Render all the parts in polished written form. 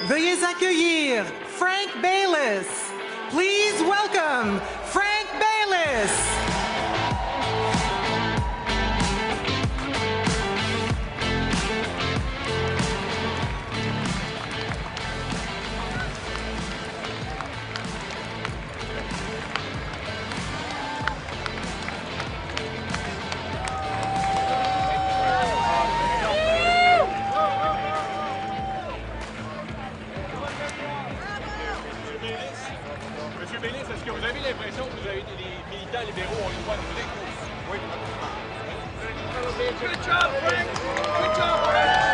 Veuillez accueillir Frank Baylis. Please welcome Frank Baylis. Monsieur Baylis, est-ce que vous avez l'impression que les militants libéraux ont le droit de vous écouter? Oui, Good job, Frank! Good job, Frank!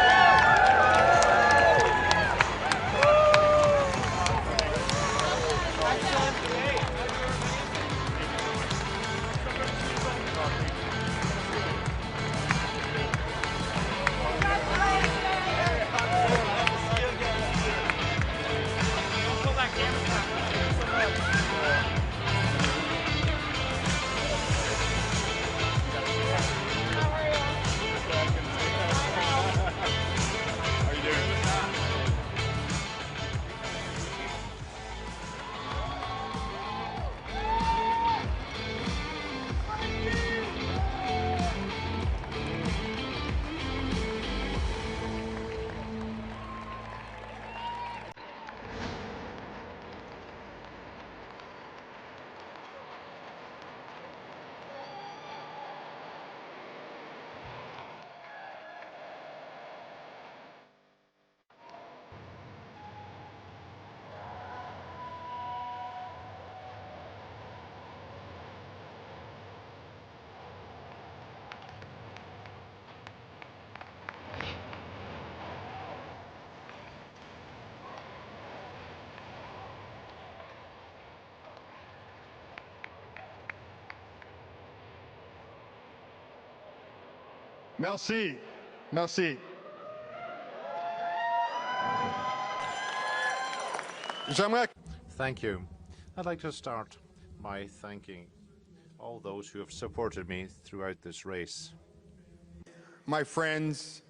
Merci. Merci. Thank you. I'd like to start by thanking all those who have supported me throughout this race. My friends,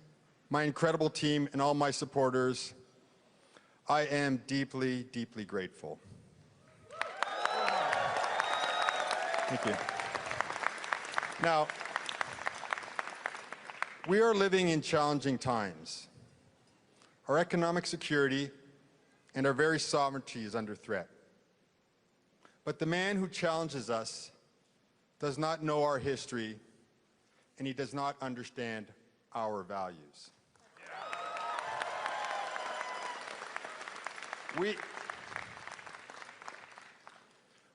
my incredible team, and all my supporters, I am deeply, deeply grateful. Thank you. Now, we are living in challenging times. Our economic security and our very sovereignty is under threat. But the man who challenges us does not know our history, and he does not understand our values.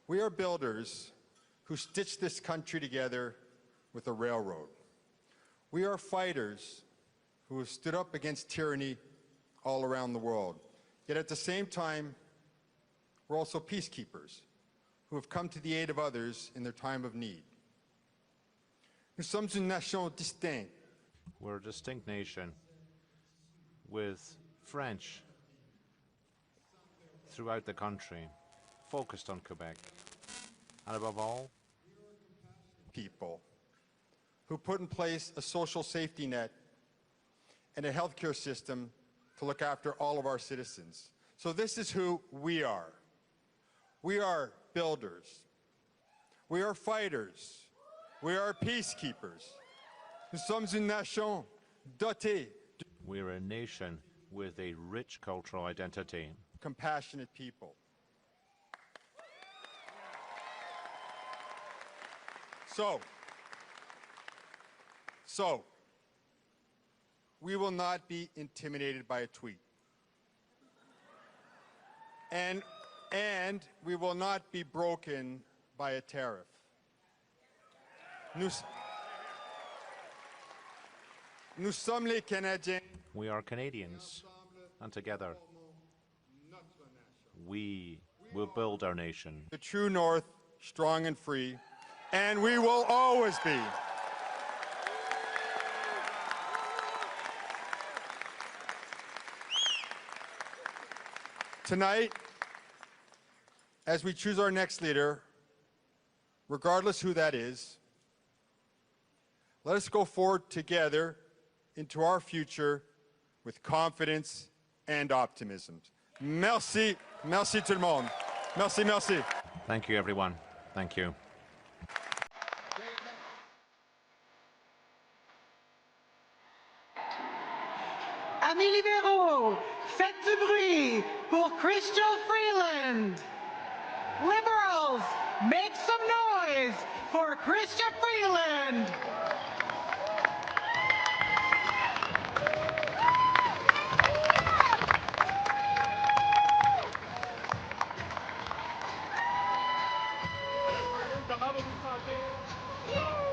We are builders who stitched this country together with a railroad. We are fighters who have stood up against tyranny all around the world. Yet at the same time, we're also peacekeepers who have come to the aid of others in their time of need. Nous sommes une nation distincte. We're a distinct nation with French throughout the country, focused on Quebec. And above all, people who put in place a social safety net and a healthcare system to look after all of our citizens. So this is who we are. We are builders. We are fighters. We are peacekeepers. Nous sommes une nation dotée. We're a nation with a rich cultural identity. Compassionate people. So, we will not be intimidated by a tweet. And we will not be broken by a tariff. Nous sommes les Canadiens. We are Canadians, and together we will build our nation. The true North, strong and free, and we will always be. Tonight, as we choose our next leader, regardless who that is, let us go forward together into our future with confidence and optimism. Merci. Merci tout le monde. Merci, merci. Thank you, everyone. Thank you. Amis libéraux, faites du bruit pour Chrystia Freeland. Liberals, make some noise for Chrystia Freeland. Comment vous vous sentez?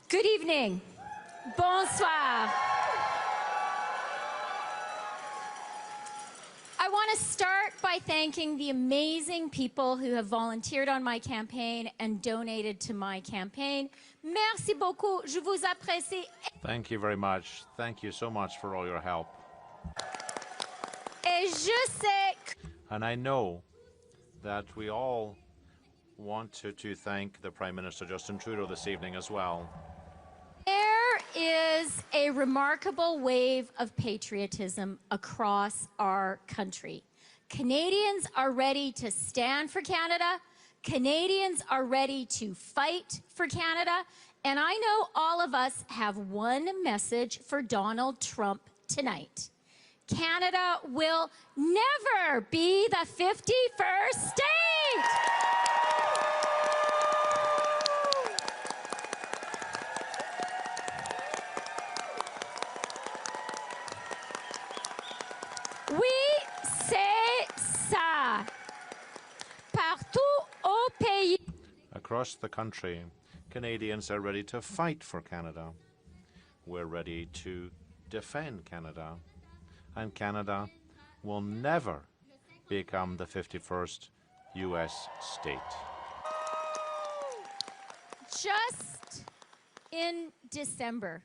Good evening. Bonsoir. I want to start by thanking the amazing people who have volunteered on my campaign and donated to my campaign. Merci beaucoup. Je vous apprécie. Thank you very much. Thank you so much for all your help. Et je sais. And I know that we all want to thank the Prime Minister Justin Trudeau this evening as well. There is a remarkable wave of patriotism across our country. Canadians are ready to stand for Canada. Canadians are ready to fight for Canada. And I know all of us have one message for Donald Trump tonight. Canada will never be the 51st state. Oui, c'est ça. Partout au pays. Across the country, Canadians are ready to fight for Canada. We're ready to defend Canada. And Canada will never become the 51st U.S. state. Just in December,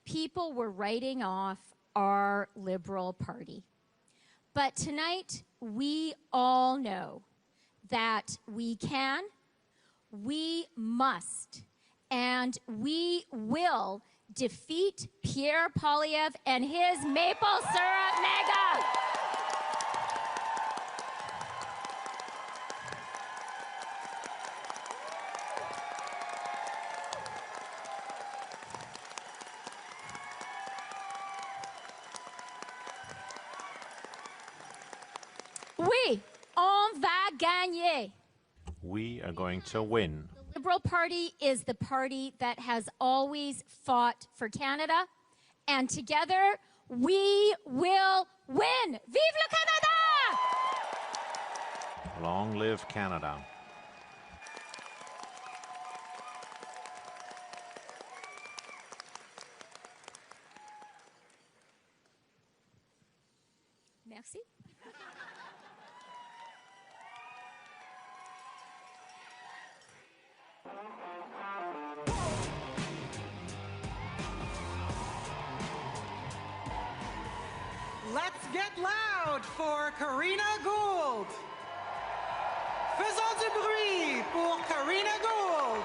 people were writing off our Liberal Party. But tonight, we all know that we can we must and we will defeat Pierre Poilievre and his maple syrup mega. Oui, on va gagner. We are going to win. The Liberal Party is the party that has always fought for Canada, and together we will win. Vive le Canada! Long live Canada. Merci. Let's get loud for Karina Gould. Faisons du bruit pour Karina Gould.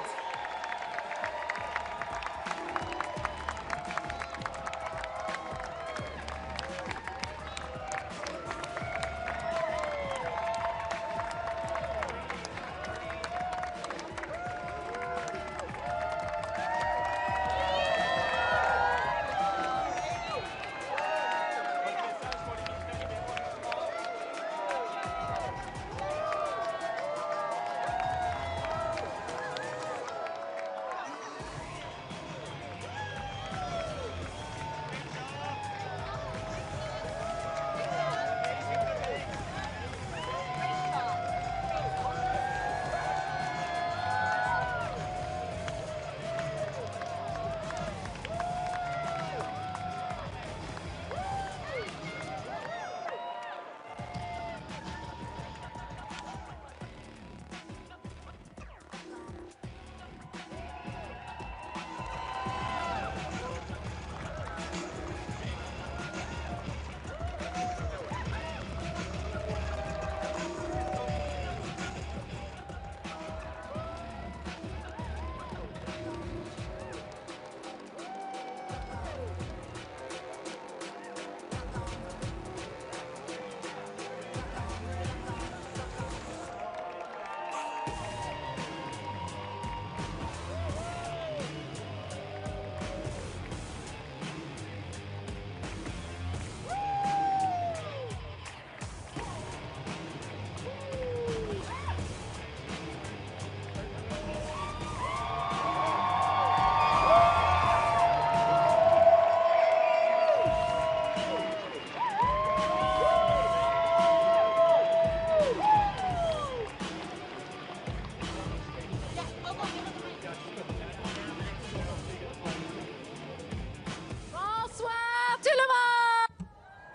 Bonsoir tout le monde.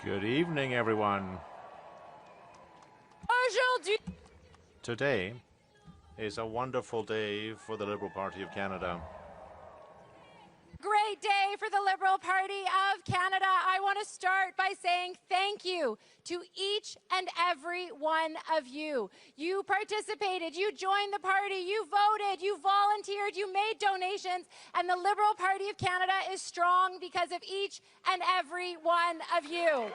Good evening, everyone. Aujourd'hui, Today is a wonderful day for the Liberal Party of Canada. great day for the Liberal Party of Canada. I want to start by saying thank you to each and every one of you. You participated, you joined the party, you voted, you volunteered, you made donations, and the Liberal Party of Canada is strong because of each and every one of you.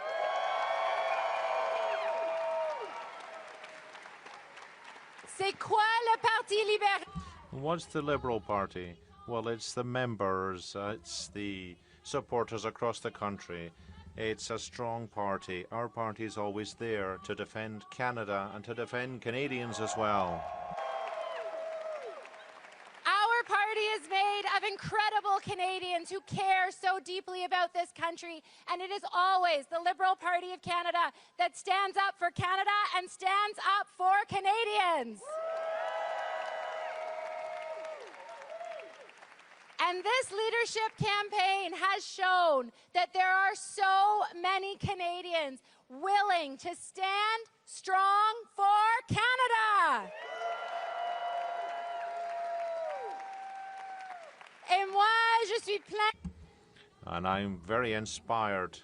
C'est quoi le Parti libéral? What's the Liberal Party? Well, it's the members, it's the supporters across the country. It's a strong party. Our party is always there to defend Canada and to defend Canadians as well. Our party is made of incredible Canadians who care so deeply about this country, and it is always the Liberal Party of Canada that stands up for Canada and stands up for Canadians. And this leadership campaign has shown that there are so many Canadians willing to stand strong for Canada. Et moi, je suis plein. And I'm very inspired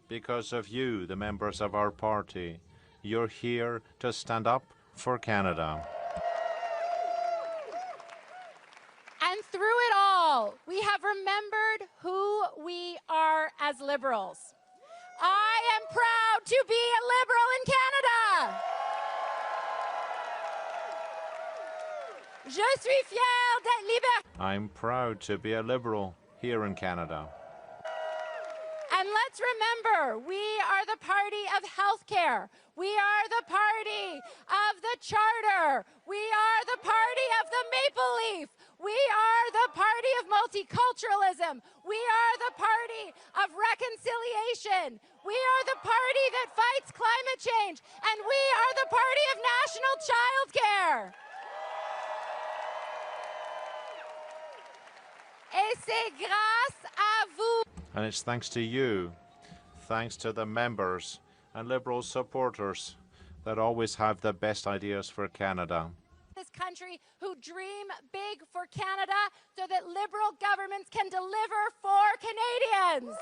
because of you, the members of our party. You're here to stand up for Canada. we are as Liberals. I am proud to be a Liberal in Canada. Je suis fière d'être libérale. I'm proud to be a Liberal here in Canada. And let's remember, we are the party of healthcare. We are the party of the Charter. We are the party of the Maple Leaf. We are the party of multiculturalism. We are the party of reconciliation. We are the party that fights climate change. And we are the party of national childcare. Et c'est grâce à vous. And it's thanks to you, thanks to the members and Liberal supporters that always have the best ideas for Canada. This country who dream big for Canada so that Liberal governments can deliver for Canadians.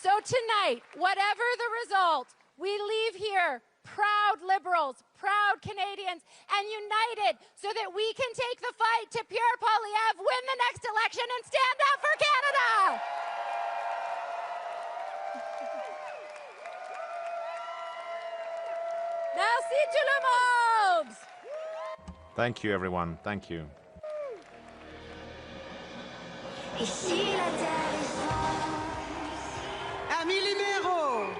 So tonight, whatever the result, we leave here proud Liberals, proud Canadians, and united so that we can take the fight to Pierre Poilievre, win the next election, and stand up for Canada. Merci tout le monde. Thank you, everyone. Thank you. Amis libéraux,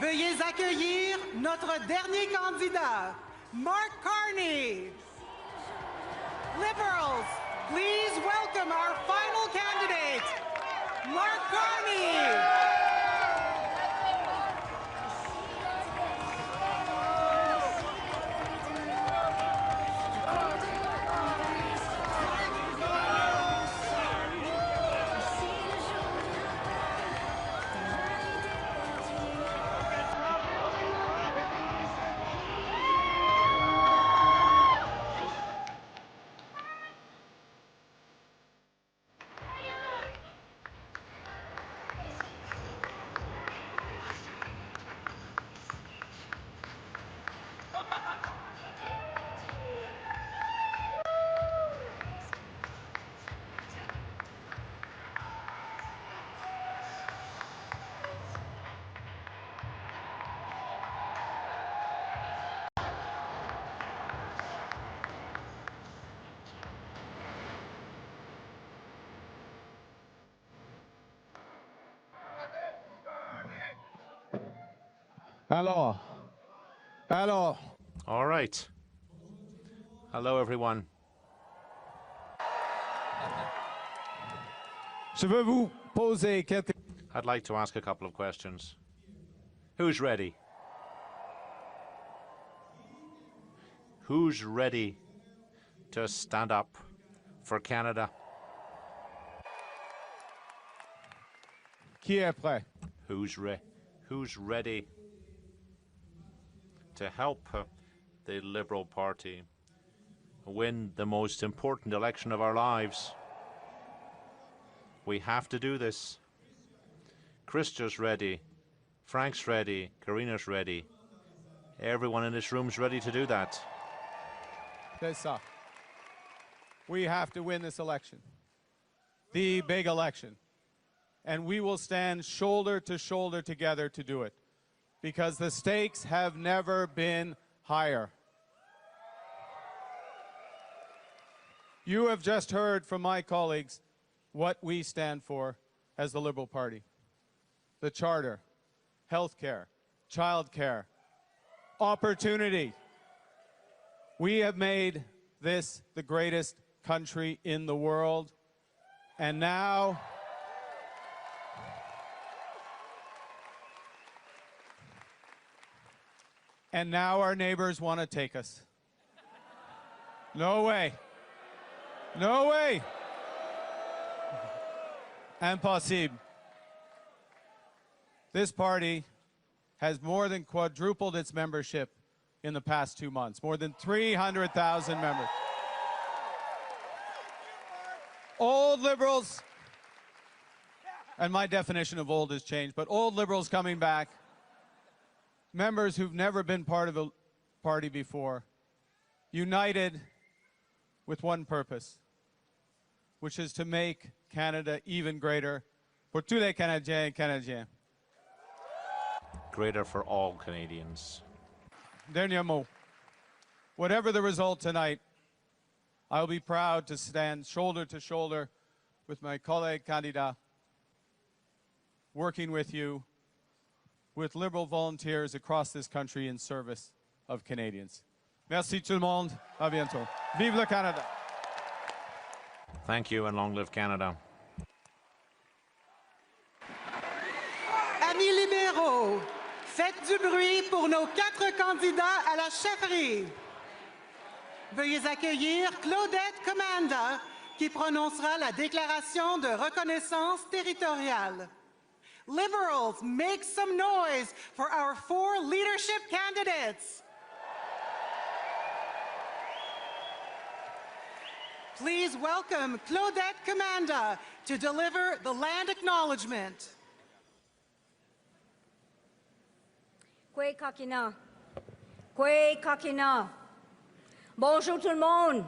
veuillez accueillir notre dernier candidat, Mark Carney. Liberals, please welcome our final candidate, Mark Carney. Alors. All right. Hello, everyone. Je veux vous poser quelques... I'd like to ask a couple of questions. Who's ready? Who's ready to stand up for Canada? Qui est prêt? Who's ready to help the Liberal Party win the most important election of our lives? We have to do this. Christa's ready. Frank's ready. Karina's ready. Everyone in this room's ready to do that. C'est ça. We have to win this election. The big election. And we will stand shoulder to shoulder together to do it. Because the stakes have never been higher. You have just heard from my colleagues what we stand for as the Liberal Party. The Charter, healthcare, childcare, opportunity. We have made this the greatest country in the world. And now our neighbors want to take us. No way. No way. Impossible. This party has more than quadrupled its membership in the past 2 months. More than 300,000 members. Old Liberals, and my definition of old has changed, but old Liberals coming back, members who've never been part of a party before, united with one purpose. which is to make Canada even greater pour tous les Canadiens et Canadiennes. Greater for all Canadians. Dernier mot. Whatever the result tonight, I'll be proud to stand shoulder to shoulder with my collègue candidat, working with you, with Liberal volunteers across this country in service of Canadians. Merci tout le monde. À bientôt. Vive le Canada. Thank you and long live Canada. Amis libéraux, faites du bruit pour nos 4 candidats à la chefferie. Veuillez accueillir Claudette Commanda, qui prononcera la déclaration de reconnaissance territoriale. Liberals, make some noise for our 4 leadership candidates. Please welcome Claudette Commanda to deliver the land acknowledgement. Kwe kakina. Kwe kakina. Bonjour tout le monde.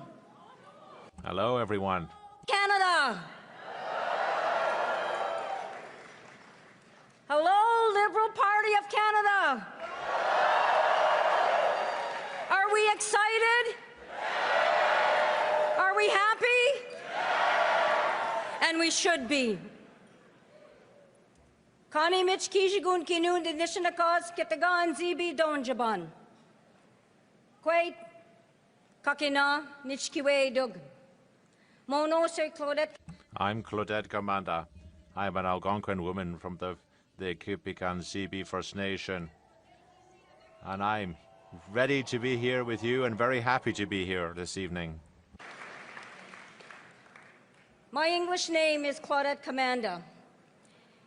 Hello, everyone. Canada. Hello, Liberal Party of Canada. Are we excited? Are we happy? And we should be. Kani Mitch Kijigun Kinun de Nishinakos Kitagan Zibi Donjaban. Kwait Kakina Nichkiwe Dug. Mono Sir Claudette. I'm Claudette Commanda. I'm an Algonquin woman from the Kipikan Zibi First Nation. And I'm ready to be here with you and very happy to be here this evening. My English name is Claudette Commanda,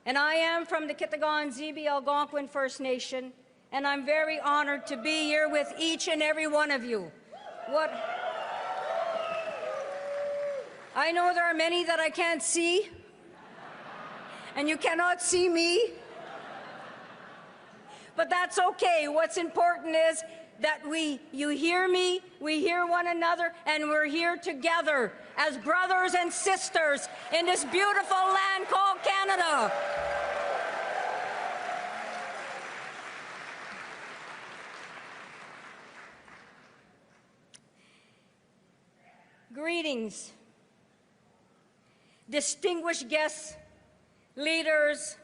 and I am from the Kitagan Zibi Algonquin First Nation, and I'm very honored to be here with each and every one of you. I know there are many that I can't see, and you cannot see me, but that's okay. What's important is that you hear me, we hear one another, and we're here together as brothers and sisters in this beautiful land called Canada. Greetings, distinguished guests, leaders,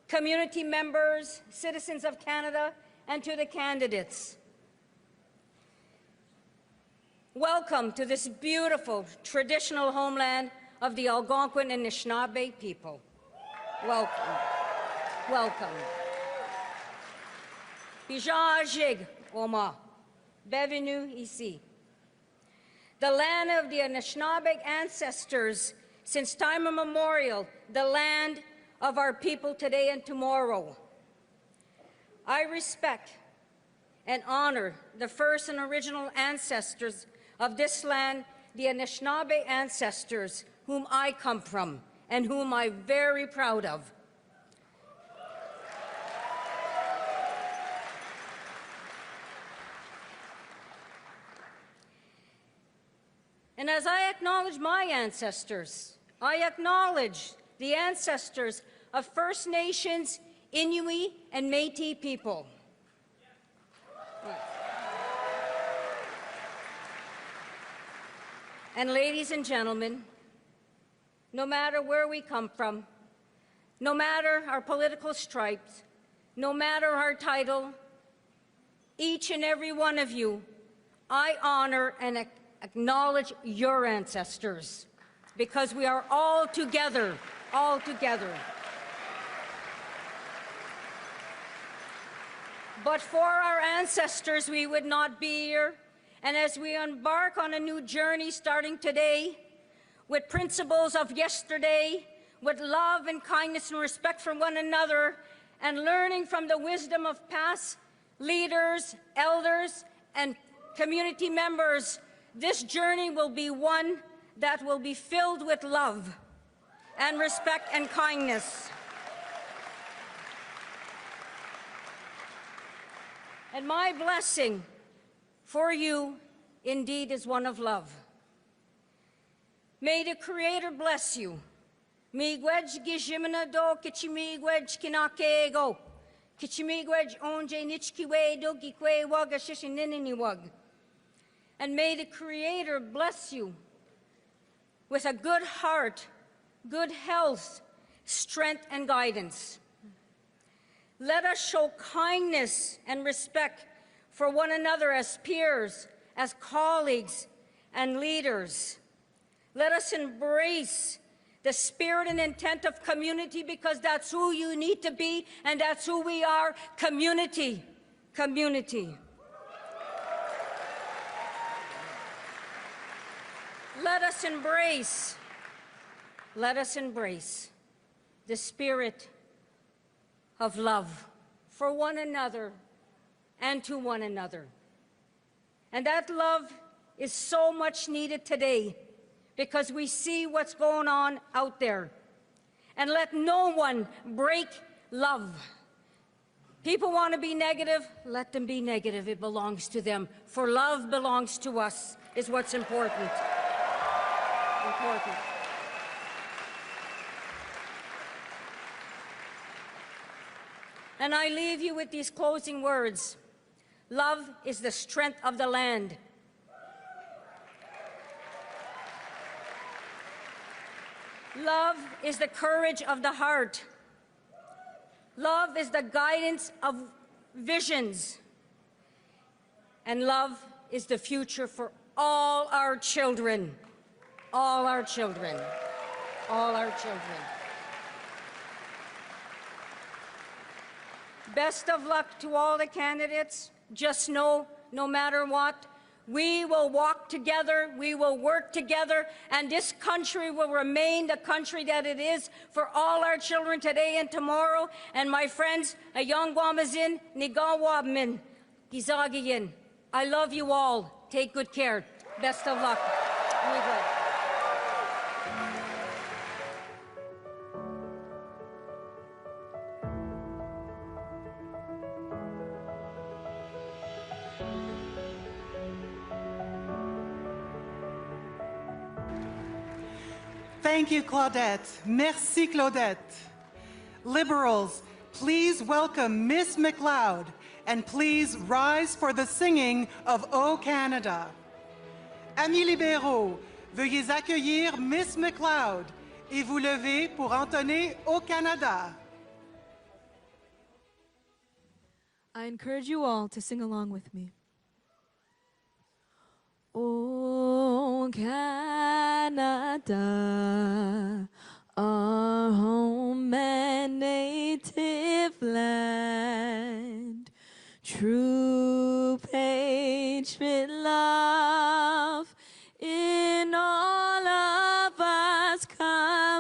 community members, citizens of Canada, and to the candidates. Welcome to this beautiful traditional homeland of the Algonquin and Anishinaabe people. Welcome. Welcome. Bijajig Oma. Bienvenue ici. The land of the Anishinaabe ancestors since time immemorial, the land of our people today and tomorrow. I respect and honor the first and original ancestors of this land, the Anishinaabe ancestors whom I come from and whom I'm very proud of. And as I acknowledge my ancestors, I acknowledge the ancestors of First Nations, Inuit, and Métis people. And ladies and gentlemen, no matter where we come from, no matter our political stripes, no matter our title, each and every one of you, I honor and acknowledge your ancestors, because we are all together, all together. But for our ancestors, we would not be here. And as we embark on a new journey starting today, with principles of yesterday, with love and kindness and respect for one another, and learning from the wisdom of past leaders, elders, and community members, this journey will be one that will be filled with love and respect and kindness. And my blessing for you indeed is one of love. May the Creator bless you. Miigwej gijimina do kichimigwej kinakego. Kichimigwej onje nichkiwe do gikwe waga shishininini wag. And may the Creator bless you with a good heart, good health, strength, and guidance. Let us show kindness and respect for one another as peers, as colleagues, and leaders. Let us embrace the spirit and intent of community, because that's who you need to be, and that's who we are, community. Community. Let us embrace the spirit of love for one another and to one another. And that love is so much needed today, because we see what's going on out there. And let no one break love. People want to be negative, let them be negative. It belongs to them. For love belongs to us, is what's important. And I leave you with these closing words. Love is the strength of the land. Love is the courage of the heart. Love is the guidance of visions. And love is the future for all our children. All our children. All our children. Best of luck to all the candidates. Just know, no matter what, we will walk together, we will work together, and this country will remain the country that it is for all our children today and tomorrow. And my friends, a young Guamazin, Nigawabmin, Gizagiyin, I love you all. Take good care. Best of luck. Thank you, Claudette. Merci, Claudette. Liberals, please welcome Miss McLeod, and please rise for the singing of O Canada. Amis libéraux, veuillez accueillir Miss McLeod et vous lever pour entonner O Canada. I encourage you all to sing along with me. O Canada, our home and native land, true patriot love in all of us command,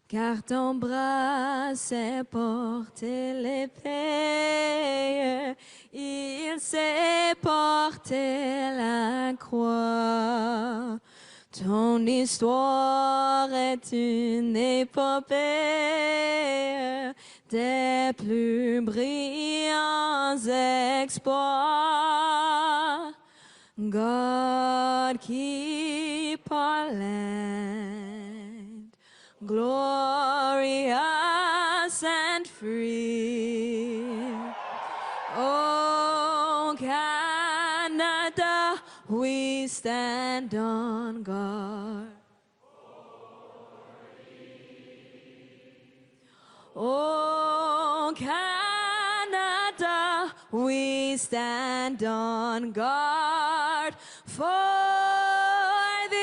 car ton bras sait porter l'épée, il sait porter la croix. Ton histoire est une épopée des plus brillants exploits. God keep our land glorious and free. Oh, Canada, we stand on guard. Oh, Canada, we stand on guard for thee.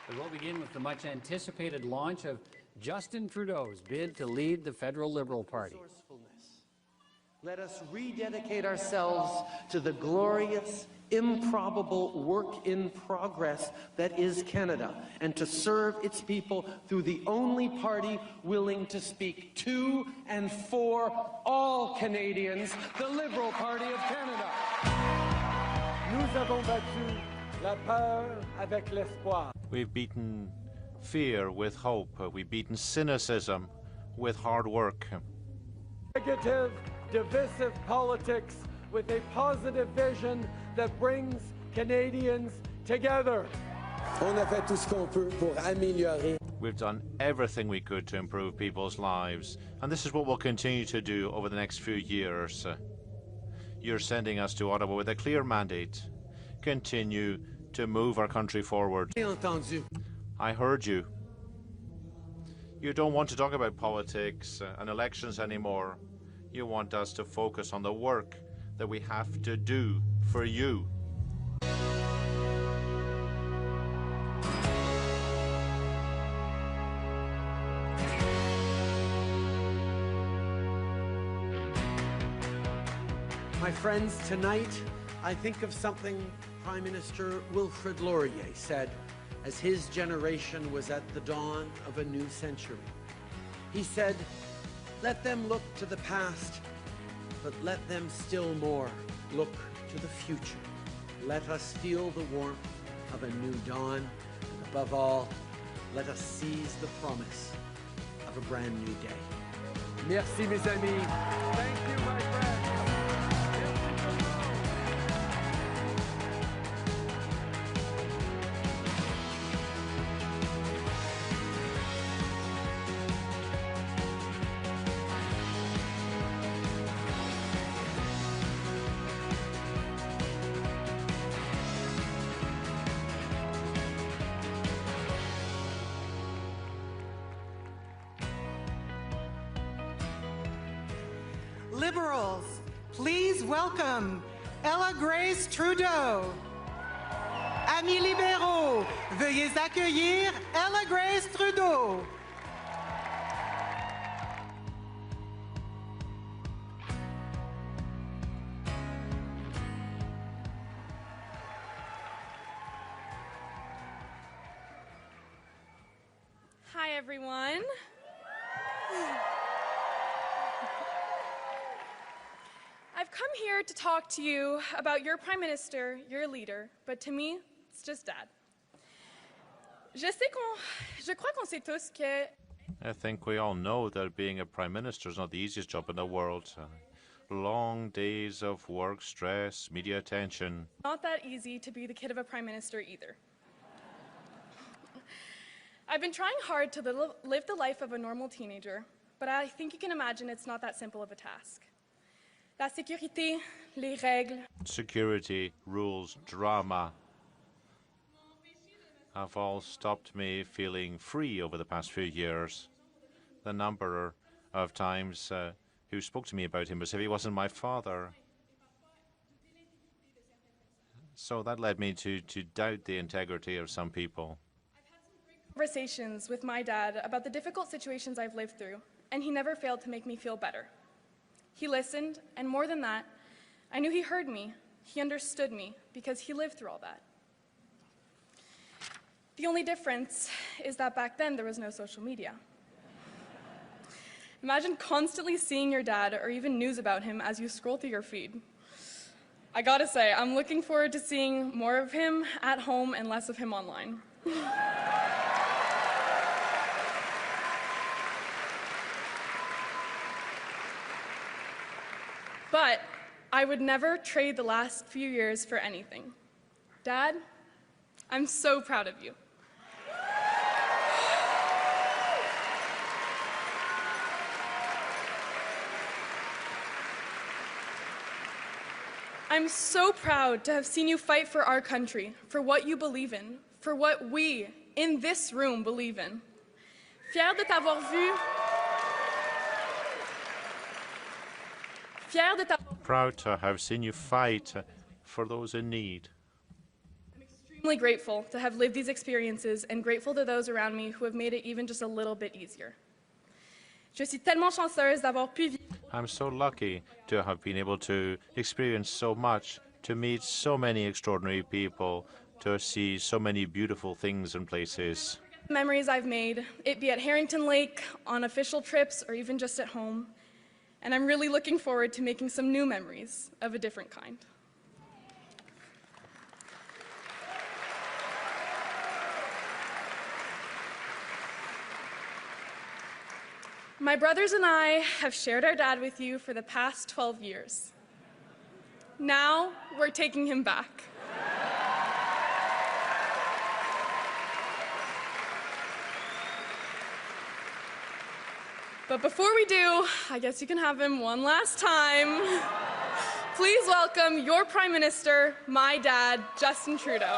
We will begin with the much anticipated launch of Justin Trudeau's bid to lead the federal Liberal Party. Let us rededicate ourselves to the glorious, improbable work in progress that is Canada, and to serve its people through the only party willing to speak to and for all Canadians, the Liberal Party of Canada. Nous avons battu La peur avec l'espoir. We've beaten fear with hope. We've beaten cynicism with hard work. Negative, divisive politics with a positive vision that brings Canadians together. On a fait tout ce qu'on peut pour améliorer. We've done everything we could to improve people's lives, and this is what we'll continue to do over the next few years. You're sending us to Ottawa with a clear mandate. Continue to move our country forward. I heard you. You don't want to talk about politics and elections anymore. You want us to focus on the work that we have to do for you. My friends, tonight I think of something Prime Minister Wilfrid Laurier said as his generation was at the dawn of a new century. He said, "Let them look to the past, but let them still more look to the future. Let us feel the warmth of a new dawn. Above all, let us seize the promise of a brand new day." Merci, mes amis. Thank you, my friends. Liberals, please welcome Ella Grace Trudeau. Amis libéraux, veuillez accueillir Ella Grace Trudeau. Hi, everyone. I've come here to talk to you about your Prime Minister, your leader, but to me, it's just Dad. Je crois qu'on sait tous que I think we all know that being a Prime Minister is not the easiest job in the world. Long days of work, stress, media attention. not that easy to be the kid of a Prime Minister either. I've been trying hard to live the life of a normal teenager, but I think you can imagine it's not that simple of a task. La sécurité, les règles. Security, rules, drama have all stopped me feeling free over the past few years. The number of times who spoke to me about him as if he wasn't my father. So that led me to doubt the integrity of some people. Conversations with my dad about the difficult situations I've lived through, and he never failed to make me feel better. He listened, and more than that, I knew he heard me, he understood me, because he lived through all that. The only difference is that back then there was no social media. Imagine constantly seeing your dad or even news about him as you scroll through your feed. I gotta say, I'm looking forward to seeing more of him at home and less of him online. But I would never trade the last few years for anything. Dad, I'm so proud of you. I'm so proud to have seen you fight for our country, for what you believe in, for what we, in this room, believe in. Fier de t'avoir vu. Fier de t'avoir. Proud to have seen you fight for those in need. I'm extremely grateful to have lived these experiences and grateful to those around me who have made it even just a little bit easier. Je suis tellement chanceuse d'avoir pu vivre. I'm so lucky to have been able to experience so much, to meet so many extraordinary people, to see so many beautiful things and places. Memories I've made, it be at Harrington Lake, on official trips, or even just at home. And I'm really looking forward to making some new memories of a different kind. My brothers and I have shared our dad with you for the past 12 years. Now we're taking him back. But before we do, I guess you can have him one last time. Please welcome your Prime Minister, my dad, Justin Trudeau.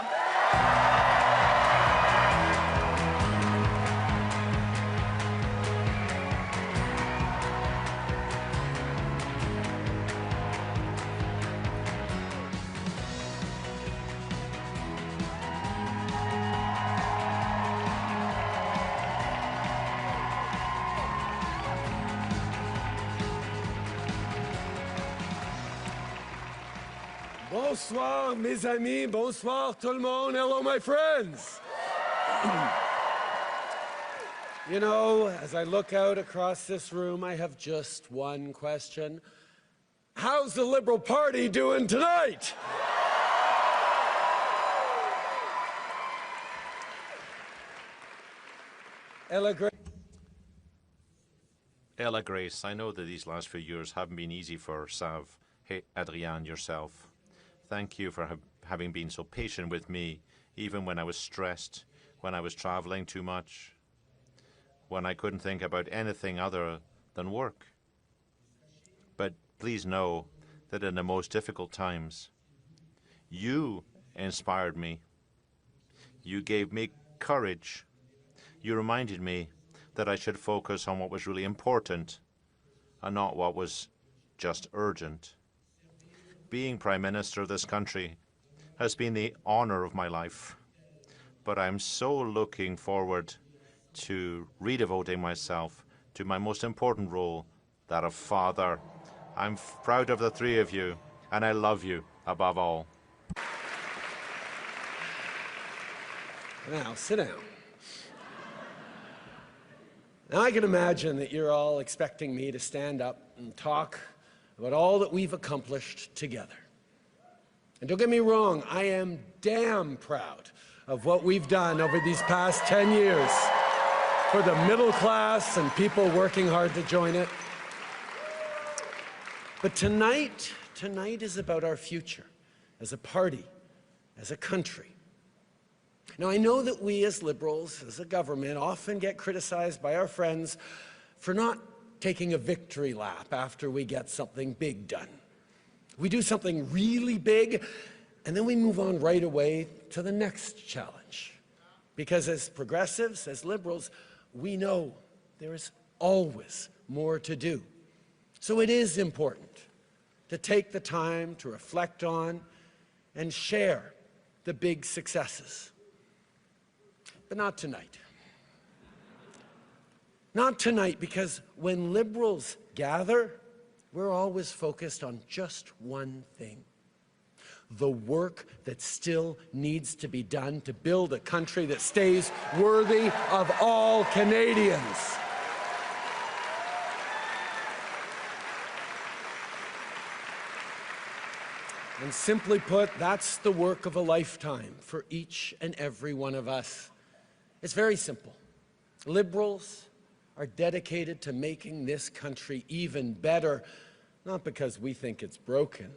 Bonsoir, mes amis. Bonsoir, tout le monde. Hello, my friends. You know, as I look out across this room, I have just one question. How's the Liberal Party doing tonight? Ella Grace, I know that these last few years haven't been easy for Sav. Hey, Adrienne, yourself. Thank you for having been so patient with me, even when I was stressed, when I was traveling too much, when I couldn't think about anything other than work. But please know that in the most difficult times, you inspired me. You gave me courage. You reminded me that I should focus on what was really important and not what was just urgent. Being Prime Minister of this country has been the honor of my life, but I'm so looking forward to redevoting myself to my most important role, that of father. I'm proud of the three of you, and I love you above all. Now, sit down. Now, I can imagine that you're all expecting me to stand up and talk about all that we've accomplished together. And don't get me wrong, I am damn proud of what we've done over these past 10 years for the middle class and people working hard to join it. But tonight is about our future as a party, as a country. Now, I know that we as Liberals, as a government, often get criticized by our friends for not taking a victory lap after we get something big done. We do something really big, and then we move on right away to the next challenge. Because as progressives, as Liberals, we know there is always more to do. So it is important to take the time to reflect on and share the big successes. But not tonight. Not tonight, because when Liberals gather, we're always focused on just one thing: the work that still needs to be done to build a country that stays worthy of all Canadians. And simply put, that's the work of a lifetime for each and every one of us. It's very simple. Liberals are dedicated to making this country even better, not because we think it's broken,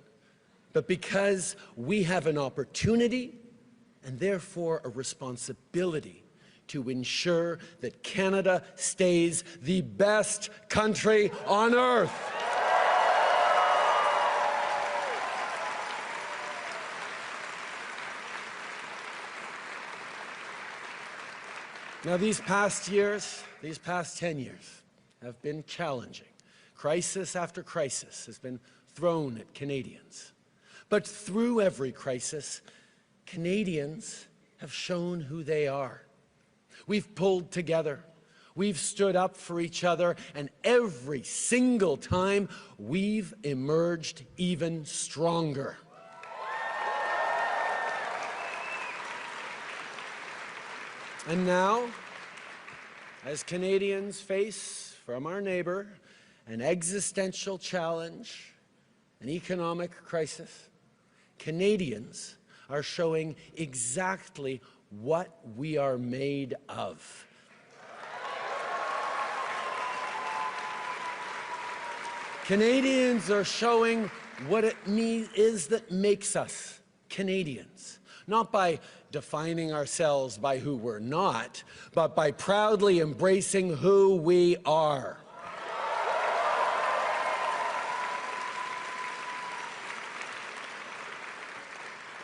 but because we have an opportunity and therefore a responsibility to ensure that Canada stays the best country on earth. Now, these past 10 years, have been challenging. Crisis after crisis has been thrown at Canadians. But through every crisis, Canadians have shown who they are. We've pulled together. We've stood up for each other, and every single time, we've emerged even stronger. And now, as Canadians face from our neighbor an existential challenge, an economic crisis, Canadians are showing exactly what we are made of. Canadians are showing what it is that makes us Canadians, not by defining ourselves by who we're not, but by proudly embracing who we are.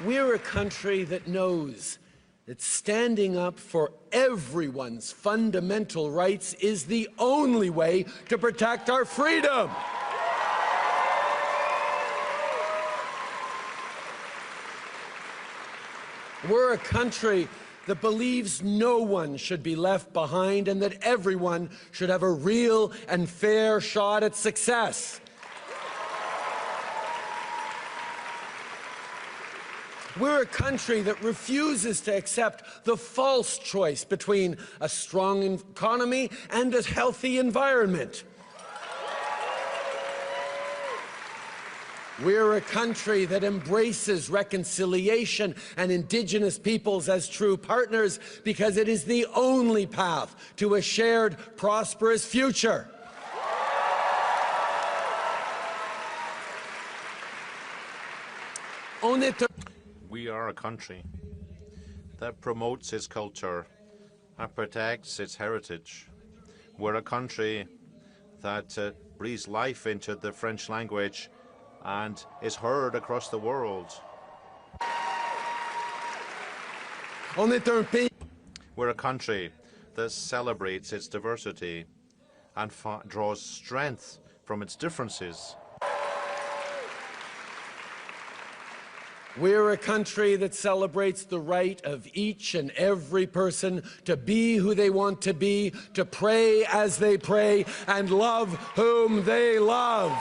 We're a country that knows that standing up for everyone's fundamental rights is the only way to protect our freedom. We're a country that believes no one should be left behind and that everyone should have a real and fair shot at success. We're a country that refuses to accept the false choice between a strong economy and a healthy environment. We're a country that embraces reconciliation and Indigenous peoples as true partners because it is the only path to a shared, prosperous future. We are a country that promotes its culture and protects its heritage. We're a country that breathes life into the French language and is heard across the world. We're a country that celebrates its diversity and draws strength from its differences. We're a country that celebrates the right of each and every person to be who they want to be, to pray as they pray, and love whom they love.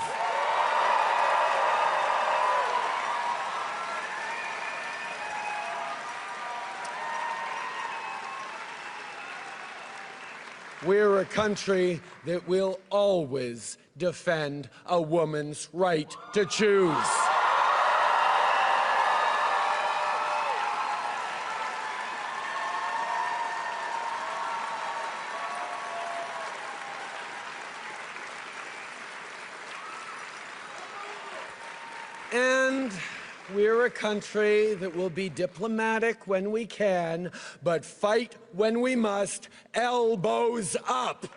We're a country that will always defend a woman's right to choose. And we're a country that will be diplomatic when we can, but fight when we must, elbows up.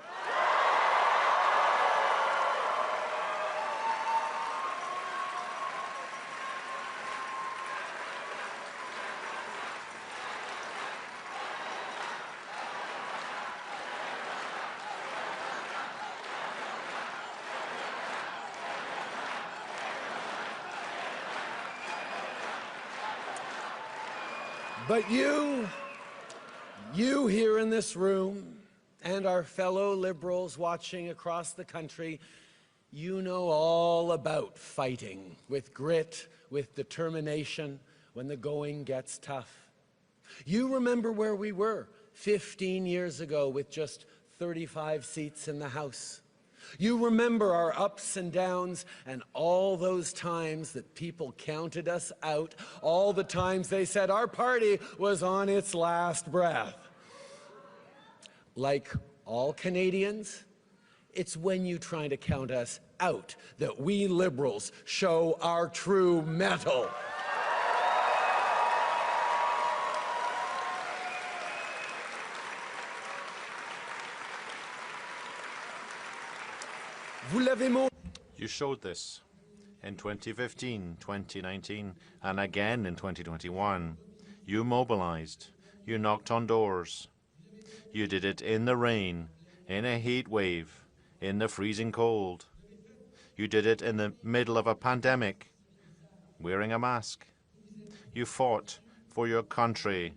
But you here in this room, and our fellow Liberals watching across the country, you know all about fighting with grit, with determination, when the going gets tough. You remember where we were 15 years ago with just 35 seats in the House. You remember our ups and downs and all those times that people counted us out, all the times they said our party was on its last breath. Like all Canadians, it's when you try to count us out that we Liberals show our true mettle. You showed this in 2015, 2019, and again in 2021. You mobilized. You knocked on doors. You did it in the rain, in a heat wave, in the freezing cold. You did it in the middle of a pandemic, wearing a mask. You fought for your country,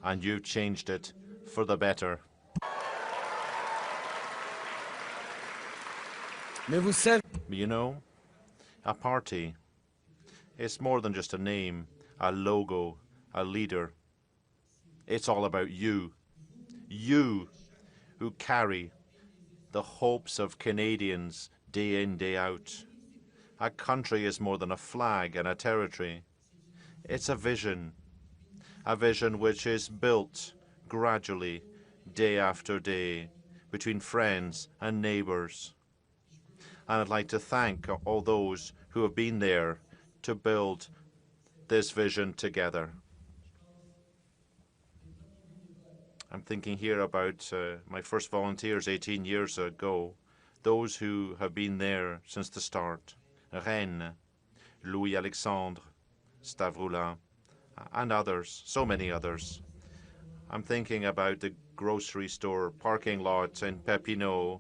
and you changed it for the better. You know, a party is more than just a name, a logo, a leader. It's all about you. You who carry the hopes of Canadians day in, day out. A country is more than a flag and a territory. It's a vision which is built gradually, day after day, between friends and neighbours. And I'd like to thank all those who have been there to build this vision together. I'm thinking here about my first volunteers 18 years ago, those who have been there since the start. Rennes, Louis-Alexandre, Stavroula, and others, so many others. I'm thinking about the grocery store parking lot in Papineau,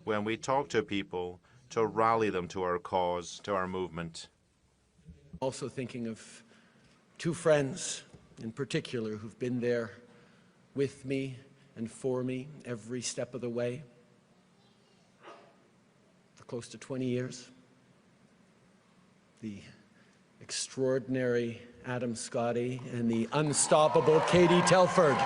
when we talk to people to rally them to our cause, to our movement. Also thinking of two friends in particular who've been there with me and for me every step of the way for close to 20 years. The extraordinary Adam Scotty and the unstoppable Katie Telford.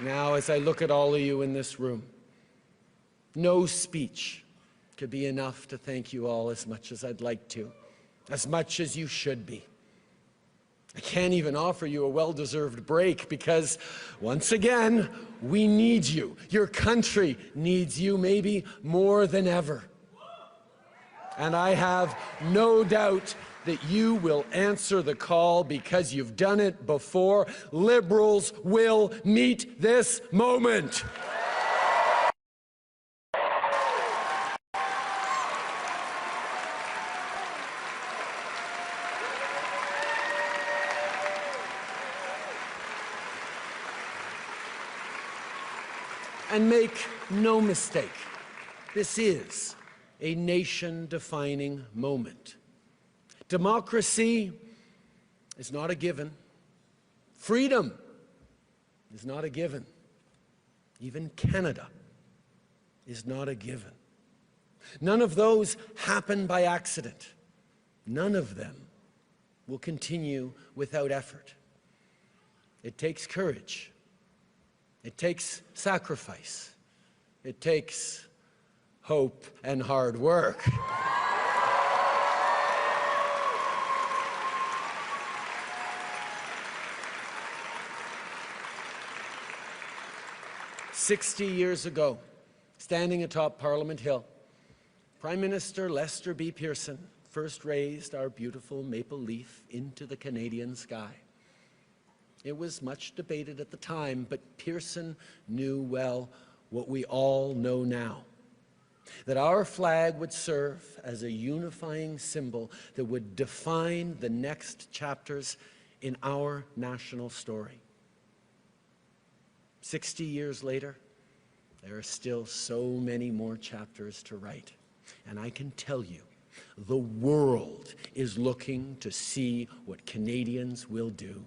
Now, as I look at all of you in this room, no speech could be enough to thank you all as much as I'd like to, as much as you should be. I can't even offer you a well-deserved break because, once again, we need you. Your country needs you maybe more than ever. And I have no doubt that you will answer the call because you've done it before. Liberals will meet this moment. And make no mistake, this is a nation-defining moment. Democracy is not a given. Freedom is not a given. Even Canada is not a given. None of those happen by accident. None of them will continue without effort. It takes courage. It takes sacrifice. It takes hope and hard work. "60 years ago, standing atop Parliament Hill, Prime Minister Lester B. Pearson first raised our beautiful maple leaf into the Canadian sky. It was much debated at the time, but Pearson knew well what we all know now, that our flag would serve as a unifying symbol that would define the next chapters in our national story. 60 years later, there are still so many more chapters to write. And I can tell you, the world is looking to see what Canadians will do.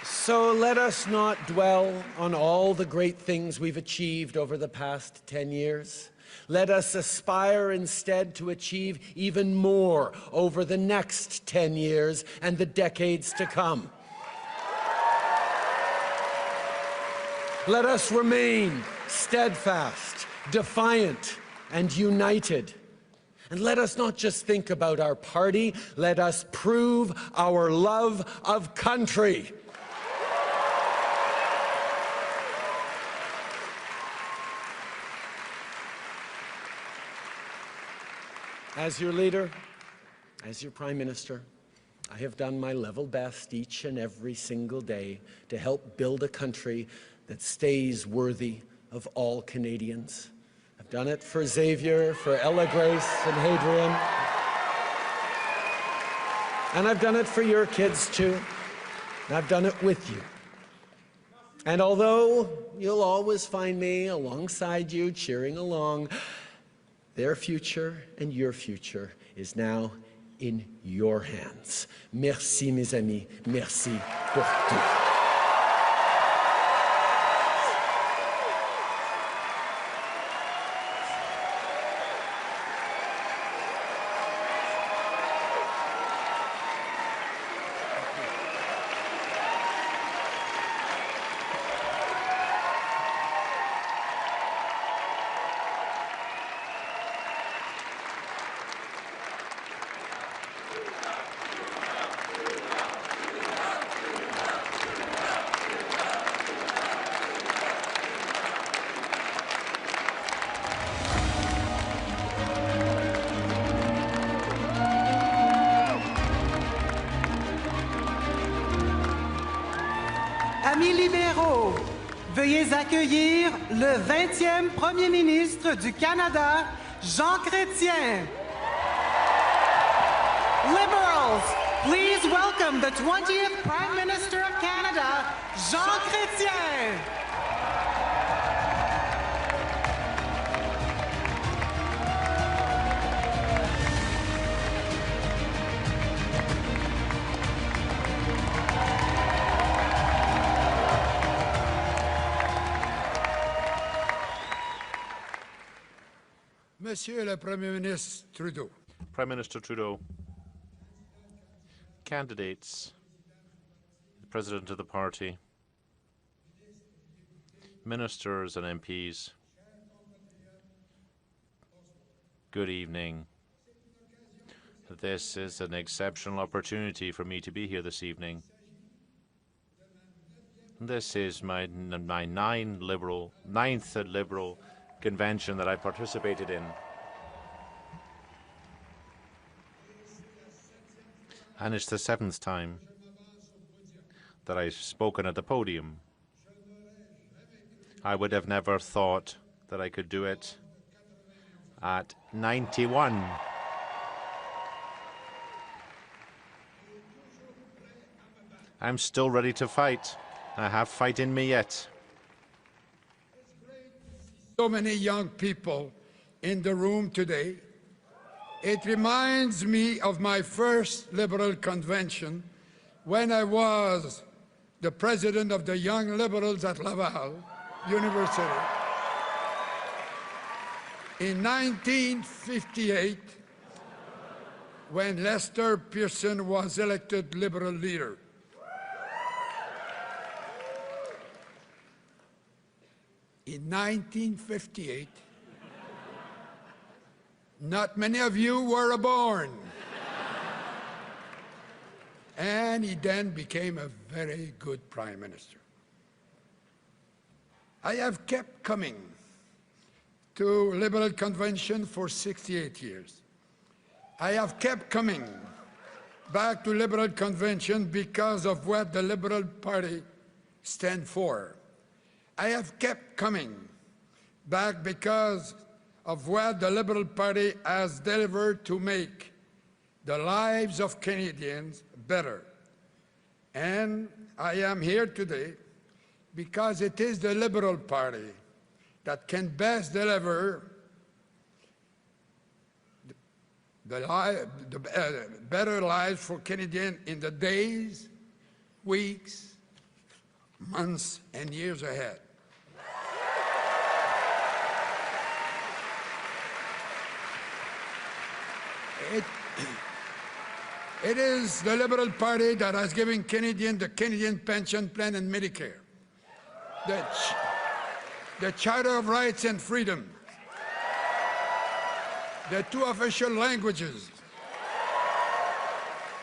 So let us not dwell on all the great things we've achieved over the past 10 years. Let us aspire instead to achieve even more over the next 10 years and the decades to come. Let us remain steadfast, defiant, and united. And let us not just think about our party, let us prove our love of country. As your leader, as your Prime Minister, I have done my level best each and every single day to help build a country that stays worthy of all Canadians. I've done it for Xavier, for Ella Grace and Hadrian. And I've done it for your kids too. And I've done it with you. And although you'll always find me alongside you, cheering along, their future and your future is now in your hands. Merci, mes amis. Merci pour tout. Amis libéraux, veuillez accueillir le 20e Premier ministre du Canada, Jean Chrétien. Liberals, please welcome the 20th Prime Minister of Canada, Jean Chrétien. Monsieur le Premier ministre Trudeau. Prime Minister Trudeau, candidates, the President of the party, ministers and MPs, good evening. This is an exceptional opportunity for me to be here this evening. This is my ninth Liberal convention that I participated in. And it's the 7th time that I've spoken at the podium. I would have never thought that I could do it at 91. I'm still ready to fight. I have fight in me yet. So many young people in the room today. It reminds me of my first Liberal convention when I was the president of the Young Liberals at Laval University. In 1958, when Lester Pearson was elected Liberal leader. In 1958, not many of you were born. And he then became a very good Prime Minister. I have kept coming to Liberal Convention for 68 years. I have kept coming back to Liberal Convention because of what the Liberal Party stands for. I have kept coming back because of what the Liberal Party has delivered to make the lives of Canadians better. And I am here today because it is the Liberal Party that can best deliver better lives for Canadians in the days, weeks, months, and years ahead. It is the Liberal Party that has given Canadians the Canadian Pension Plan and Medicare, the Charter of Rights and Freedom, the 2 official languages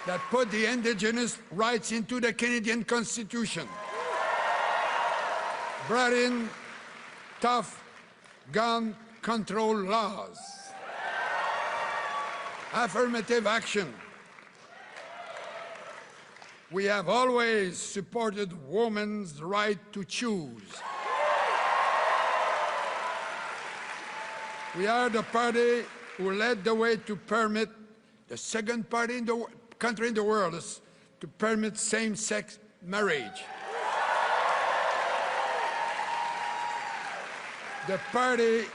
that put the Indigenous rights into the Canadian Constitution, brought in tough gun control laws, affirmative action. We have always supported women's right to choose. We are the party who led the way to permit, the second party in the country in the world to permit same-sex marriage. The party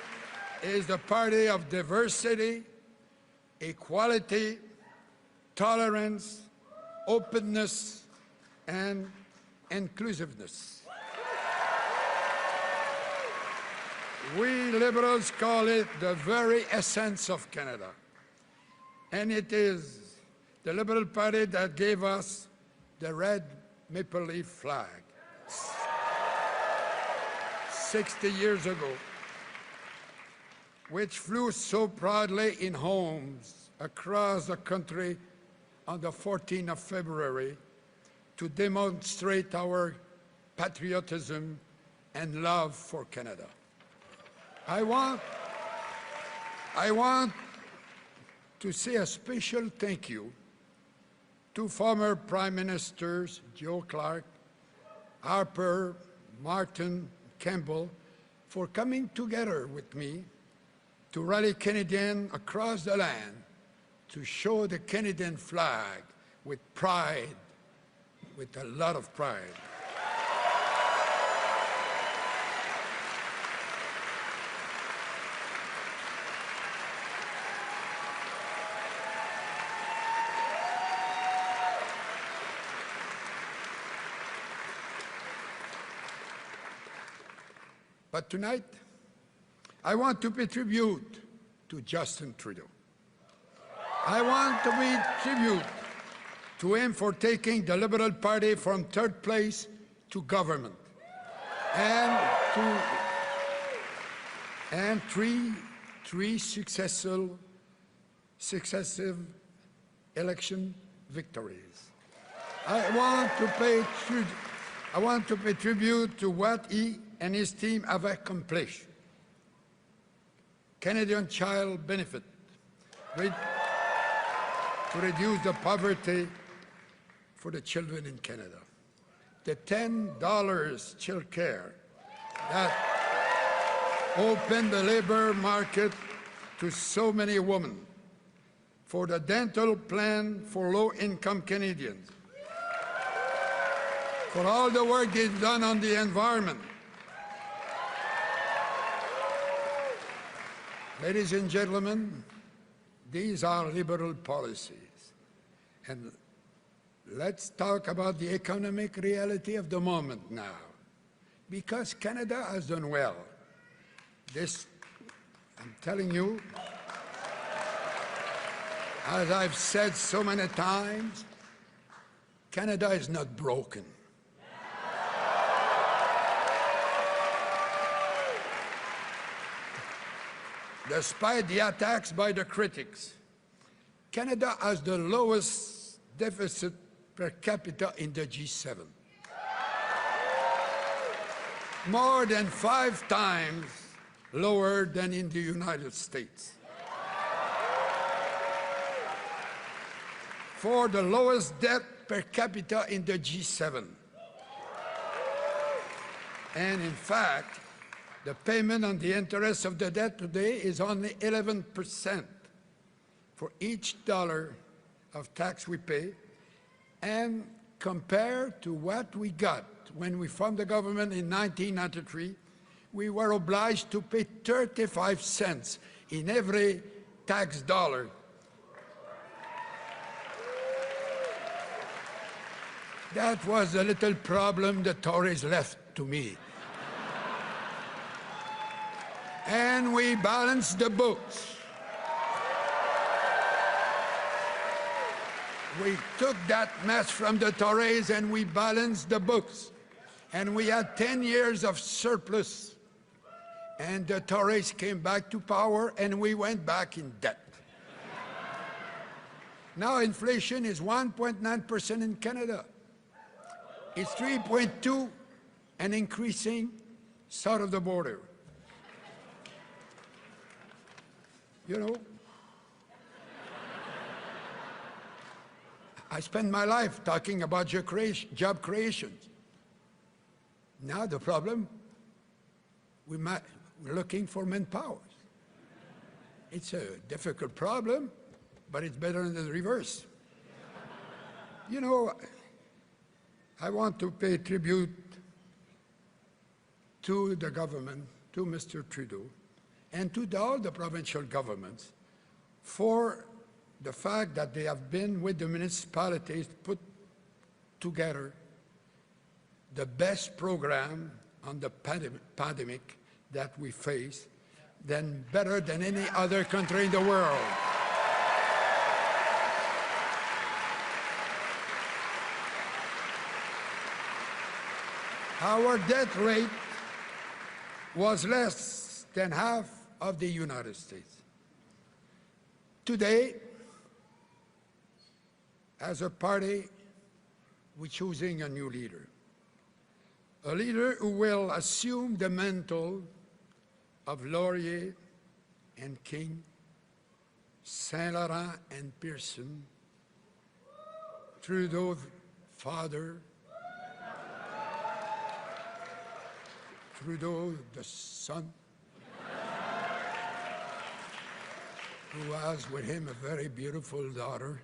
is the party of diversity, equality, tolerance, openness, and inclusiveness. We Liberals call it the very essence of Canada. And it is the Liberal Party that gave us the red maple leaf flag 60 years ago, which flew so proudly in homes across the country on the 14th of February to demonstrate our patriotism and love for Canada. I want to say a special thank you to former Prime Ministers Joe Clark Harper, Martin, Campbell, for coming together with me to rally Canadians across the land to show the Canadian flag with pride, with a lot of pride. But tonight, I want to pay tribute to Justin Trudeau. I want to pay tribute to him for taking the Liberal Party from third place to government and three successive election victories. I want to pay tribute to what he and his team have accomplished. Canadian Child Benefit, to reduce the poverty for the children in Canada. The $10 child care that opened the labor market to so many women. For the dental plan for low-income Canadians. For all the work they've done on the environment. Ladies and gentlemen, these are liberal policies. And let's talk about the economic reality of the moment now. Because Canada has done well. This, I'm telling you, as I've said so many times, Canada is not broken. Despite the attacks by the critics, Canada has the lowest deficit per capita in the G7. More than 5 times lower than in the United States. For the lowest debt per capita in the G7. And in fact, the payment on the interest of the debt today is only 11% for each dollar of tax we pay, and compared to what we got when we formed the government in 1993, we were obliged to pay 35 cents in every tax dollar. That was a little problem the Tories left to me. And we balanced the books. We took that mess from the Tories and we balanced the books. And we had 10 years of surplus. And the Tories came back to power and we went back in debt. Now inflation is 1.9% in Canada. It's 3.2% and increasing south of the border. You know, I spend my life talking about job creation. Now the problem, we're looking for manpower. It's a difficult problem, but it's better than the reverse. You know, I want to pay tribute to the government, to Mr. Trudeau, and to all the provincial governments for the fact that they have been with the municipalities to put together the best program on the pandemic that we face, better than any other country in the world. Our debt rate was less than half of the United States. Today, as a party, we're choosing a new leader. A leader who will assume the mantle of Laurier and King, Saint Laurent and Pearson, Trudeau's father, Trudeau, the son, who has with him a very beautiful daughter.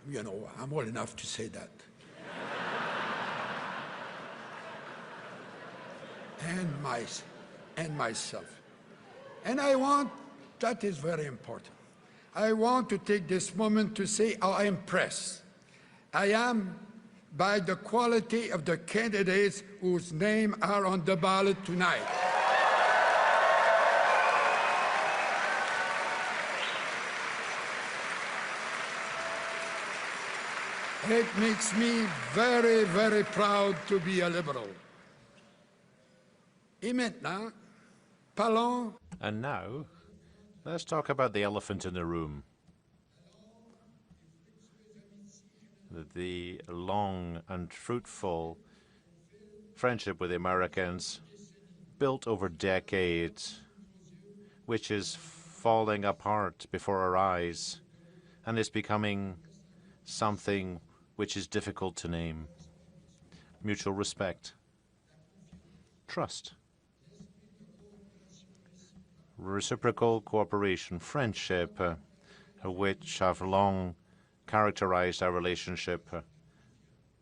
You know, I'm old enough to say that. and myself. And that is very important. I want to take this moment to say how impressed I am by the quality of the candidates whose names are on the ballot tonight. It makes me very, very proud to be a Liberal. Et maintenant, parlons. And now, let's talk about the elephant in the room. The long and fruitful friendship with the Americans, built over decades, which is falling apart before our eyes and is becoming something which is difficult to name. Mutual respect, trust, reciprocal cooperation, friendship, which have long characterized our relationship,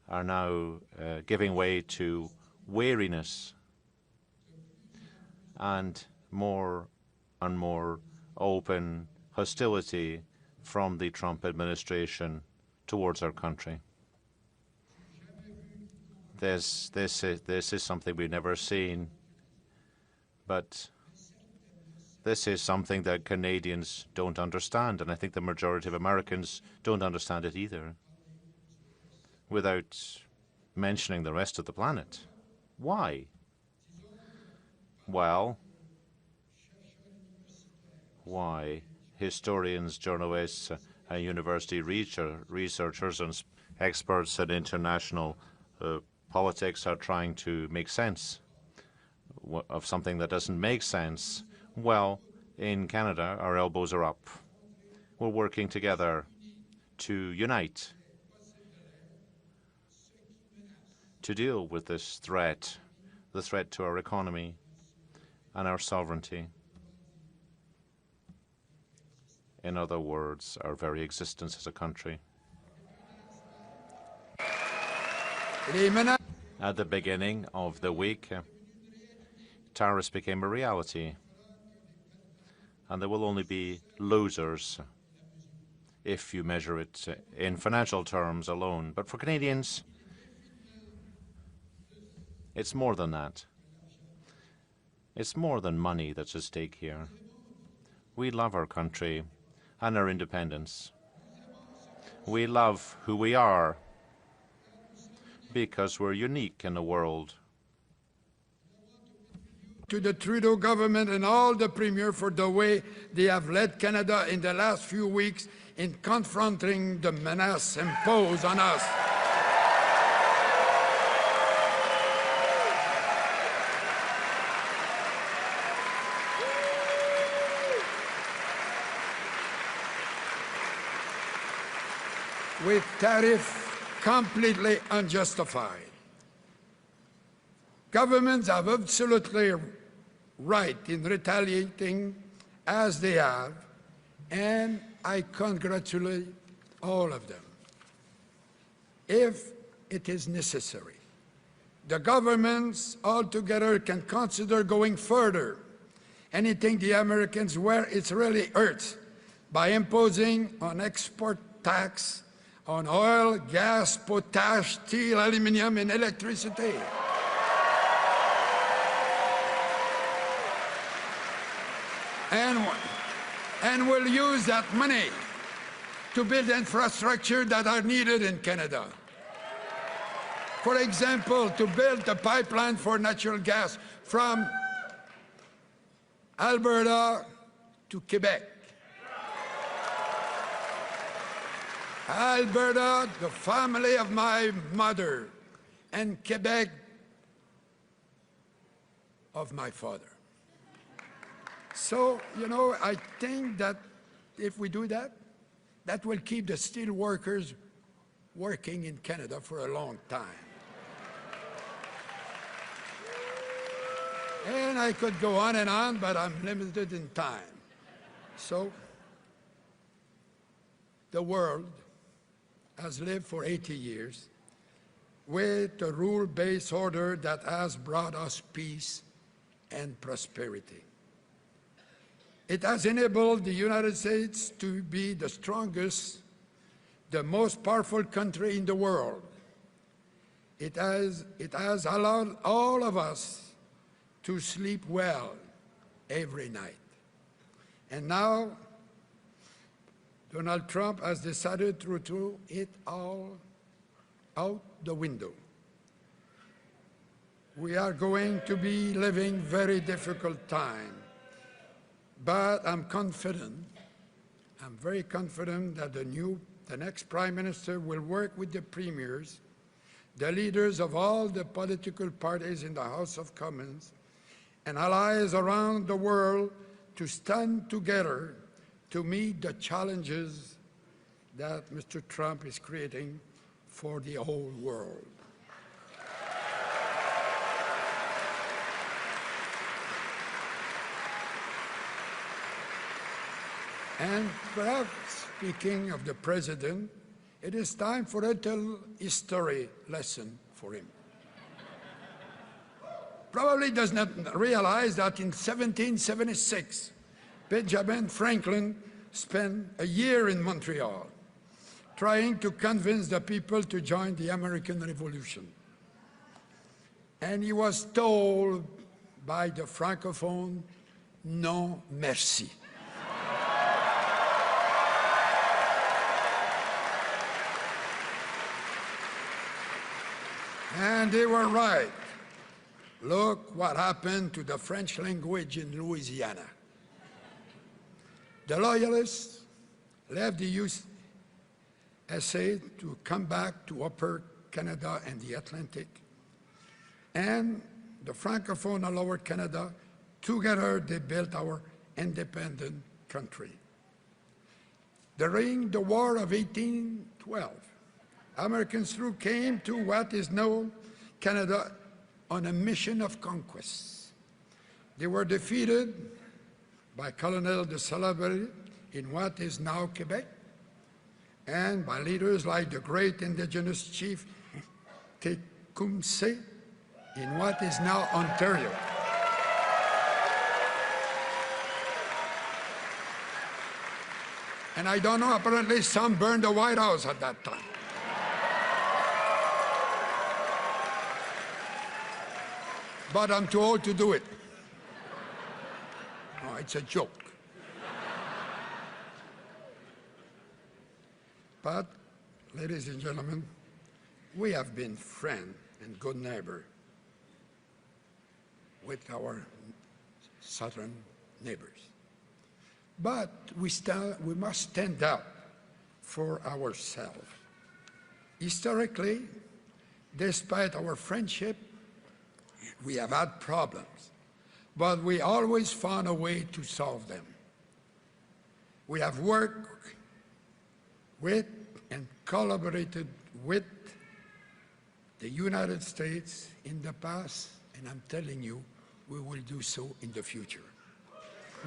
are now giving way to wariness and more open hostility from the Trump administration towards our country. This is something we've never seen, but this is something that Canadians don't understand, and I think the majority of Americans don't understand it either, without mentioning the rest of the planet. Why? Well, why? Historians, journalists, university researchers and experts in international politics are trying to make sense of something that doesn't make sense. Well, in Canada, our elbows are up. We're working together to unite, to deal with this threat, the threat to our economy and our sovereignty. In other words, our very existence as a country. At the beginning of the week, tariffs became a reality, and there will only be losers if you measure it in financial terms alone. But for Canadians, it's more than that. It's more than money that's at stake here. We love our country and our independence. We love who we are because we're unique in the world. To the Trudeau government and all the Premier for the way they have led Canada in the last few weeks in confronting the menace imposed on us. With tariffs completely unjustified. Governments have absolutely right in retaliating as they have, and I congratulate all of them. If it is necessary, the governments altogether can consider going further, anything the Americans where it really hurts, by imposing an export tax on oil, gas, potash, steel, aluminum, and electricity. And we'll use that money to build infrastructure that are needed in Canada. For example, to build a pipeline for natural gas from Alberta to Quebec. Alberta, the family of my mother, and Quebec of my father. So, you know, I think that if we do that, that will keep the steel workers working in Canada for a long time. And I could go on, but I'm limited in time. So, the world has lived for 80 years with a rule-based order that has brought us peace and prosperity. It has enabled the United States to be the strongest, the most powerful country in the world. It has allowed all of us to sleep well every night. And now, Donald Trump has decided to throw it all out the window. We are going to be living very difficult time, but I'm very confident that the next Prime Minister will work with the premiers, the leaders of all the political parties in the House of Commons, and allies around the world to stand together to meet the challenges that Mr. Trump is creating for the whole world. And perhaps, speaking of the President, it is time for a little history lesson for him. Probably does not realize that in 1776, Benjamin Franklin spent a year in Montreal trying to convince the people to join the American Revolution. And he was told by the Francophone, non merci. And they were right. Look what happened to the French language in Louisiana. The Loyalists left the USA to come back to Upper Canada and the Atlantic. And the Francophone and Lower Canada, together they built our independent country. During the War of 1812, Americans came to what is now Canada on a mission of conquest. They were defeated by Colonel de Salaberry in what is now Quebec, and by leaders like the great indigenous chief Tecumseh in what is now Ontario. And I don't know, apparently some burned the White House at that time. But I'm too old to do it. No, it's a joke. But, ladies and gentlemen, we have been friend and good neighbor with our southern neighbors. But we must stand up for ourselves. Historically, despite our friendship, we have had problems, but we always found a way to solve them. We have worked with and collaborated with the United States in the past, and I'm telling you, we will do so in the future.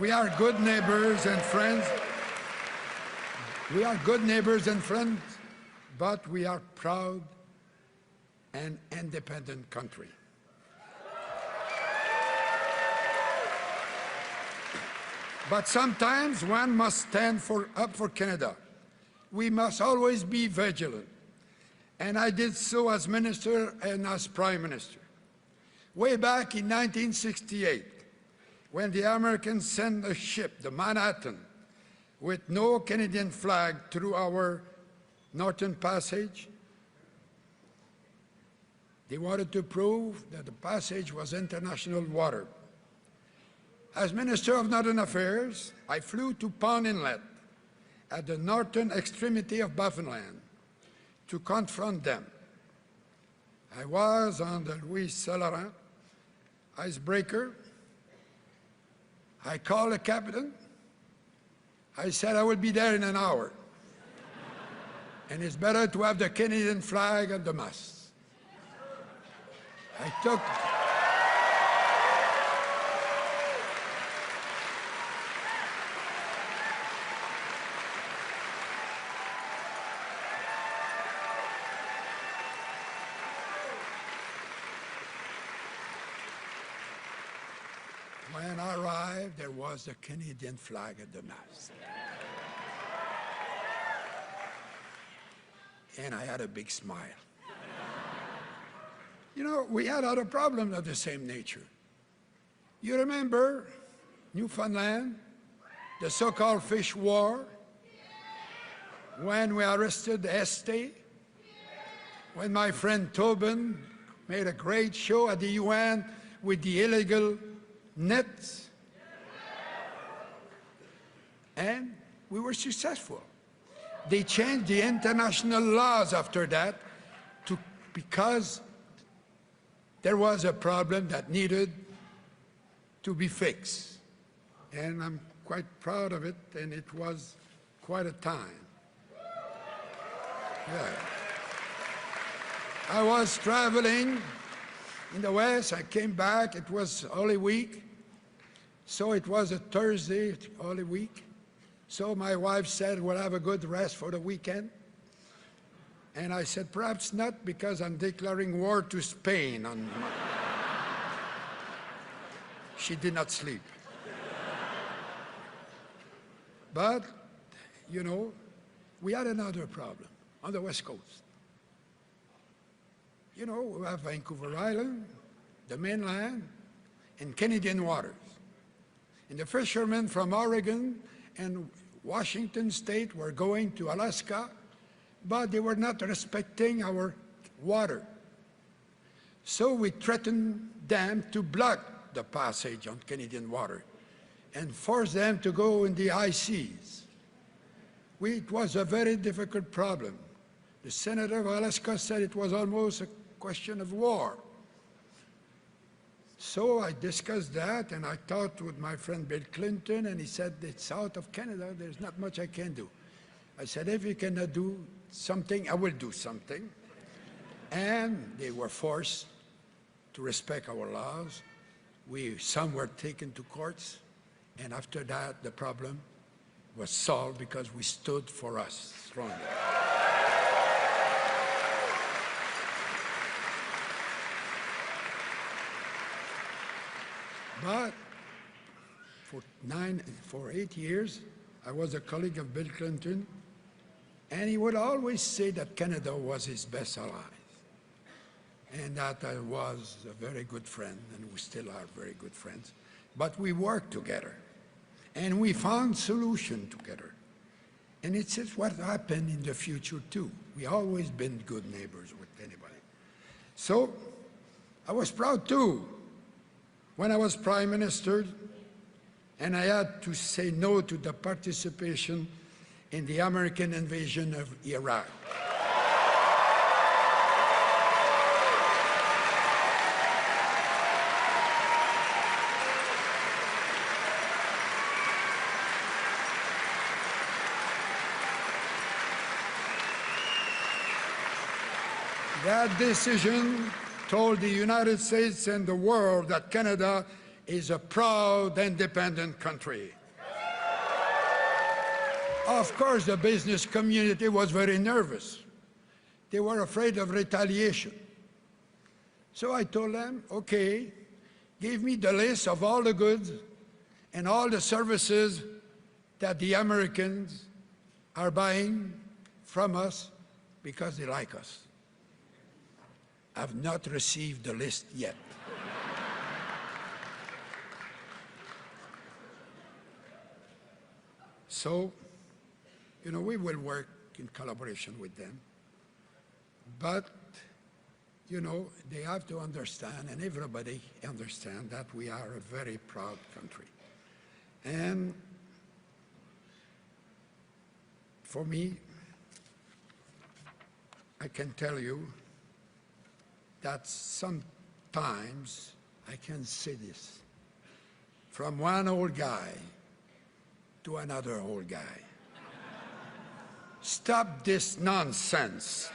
We are good neighbors and friends. We are good neighbors and friends, but we are proud and independent country. But sometimes one must stand up for Canada. We must always be vigilant. And I did so as minister and as prime minister. Way back in 1968, when the Americans sent a ship, the Manhattan, with no Canadian flag through our Northern Passage, they wanted to prove that the passage was international water. As Minister of Northern Affairs, I flew to Pond Inlet at the northern extremity of Baffinland to confront them. I was on the Louis Saint-Laurent icebreaker. I called the captain. I said I will be there in an hour. And it's better to have the Canadian flag at the mast. I When I arrived, there was a Canadian flag at the mast. And I had a big smile. You know, we had other problems of the same nature. You remember Newfoundland, the so-called fish war, when we arrested Este, when my friend Tobin made a great show at the UN with the illegal nets, and we were successful. They changed the international laws after that because there was a problem that needed to be fixed. And I'm quite proud of it, and it was quite a time. Yeah. I was traveling in the West. I came back. It was Holy Week. So it was a Thursday, Holy Week. So my wife said, we'll have a good rest for the weekend. And I said, perhaps not, because I'm declaring war to Spain. She did not sleep. But, you know, we had another problem on the West Coast. You know, we have Vancouver Island, the mainland, and Canadian waters. And the fishermen from Oregon and Washington State were going to Alaska, but they were not respecting our water. So we threatened them to block the passage on Canadian water and force them to go in the high seas. It was a very difficult problem. The senator of Alaska said it was almost a question of war. So I discussed that, and I talked with my friend Bill Clinton, and he said, it's out of Canada, there's not much I can do. I said, if you cannot do something, I will do something. And they were forced to respect our laws. Some were taken to courts, and after that, the problem was solved because we stood for us strongly. But for 8 years, I was a colleague of Bill Clinton, and he would always say that Canada was his best ally, and that I was a very good friend, and we still are very good friends. But we worked together, and we found solutions together. And it's what happened in the future, too. We always been good neighbors with anybody. So I was proud, too, when I was Prime Minister, and I had to say no to the participation in the American invasion of Iraq. That decision told the United States and the world that Canada is a proud, independent country. Of course, the business community was very nervous. They were afraid of retaliation. So I told them, okay, give me the list of all the goods and all the services that the Americans are buying from us because they like us. I've not received the list yet. So, you know, we will work in collaboration with them. But, you know, they have to understand, and everybody understand, that we are a very proud country. And for me, I can tell you that sometimes I can say this, from one old guy to another old guy. Stop this nonsense.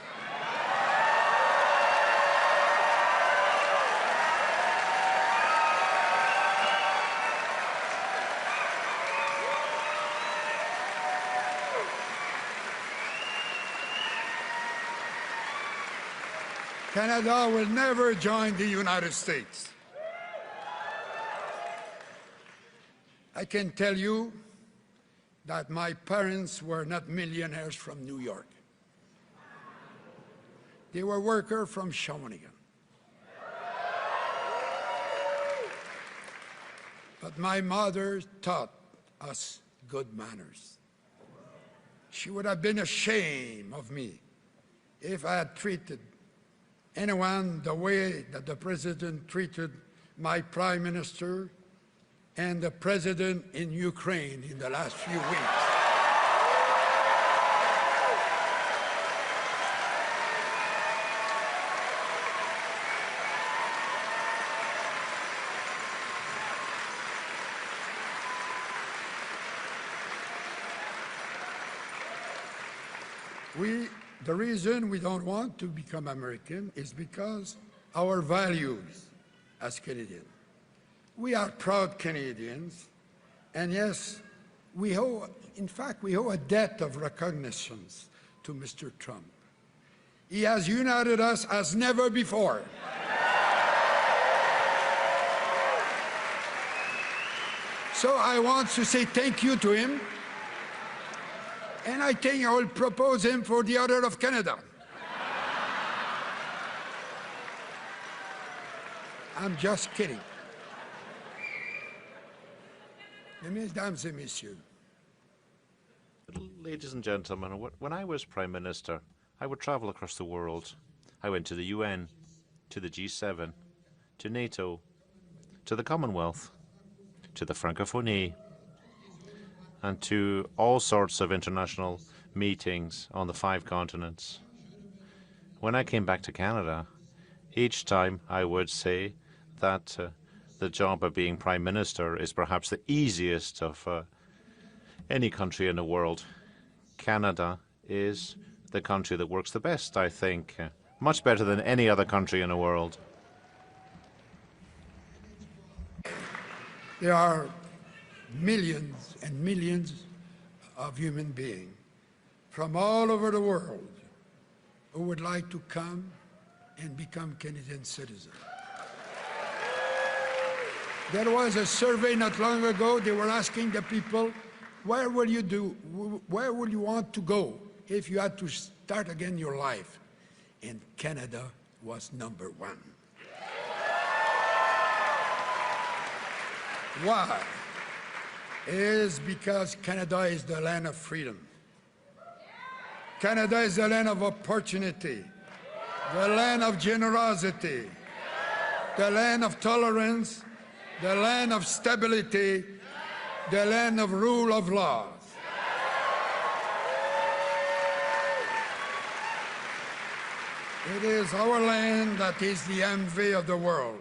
Canada will never join the United States. I can tell you that my parents were not millionaires from New York. They were workers from Shawinigan. But my mother taught us good manners. She would have been ashamed of me if I had treated anyone the way that the President treated my Prime Minister and the President in Ukraine in the last few weeks. The reason we don't want to become American is because our values as Canadians. We are proud Canadians, and yes, we owe a debt of recognition to Mr. Trump. He has united us as never before. So I want to say thank you to him. And I think I will propose him for the Order of Canada. I'm just kidding. Mesdames et messieurs. Ladies and gentlemen, when I was Prime Minister, I would travel across the world. I went to the UN, to the G7, to NATO, to the Commonwealth, to the Francophonie, and to all sorts of international meetings on the 5 continents. When I came back to Canada, each time I would say that the job of being Prime Minister is perhaps the easiest of any country in the world. Canada is the country that works the best, I think, much better than any other country in the world. There are millions and millions of human beings from all over the world who would like to come and become Canadian citizens. There was a survey not long ago. They were asking the people, where will you want to go if you had to start again your life? And Canada was number 1. Why? Is because Canada is the land of freedom. Canada is the land of opportunity, the land of generosity, the land of tolerance, the land of stability, the land of rule of law. It is our land that is the envy of the world.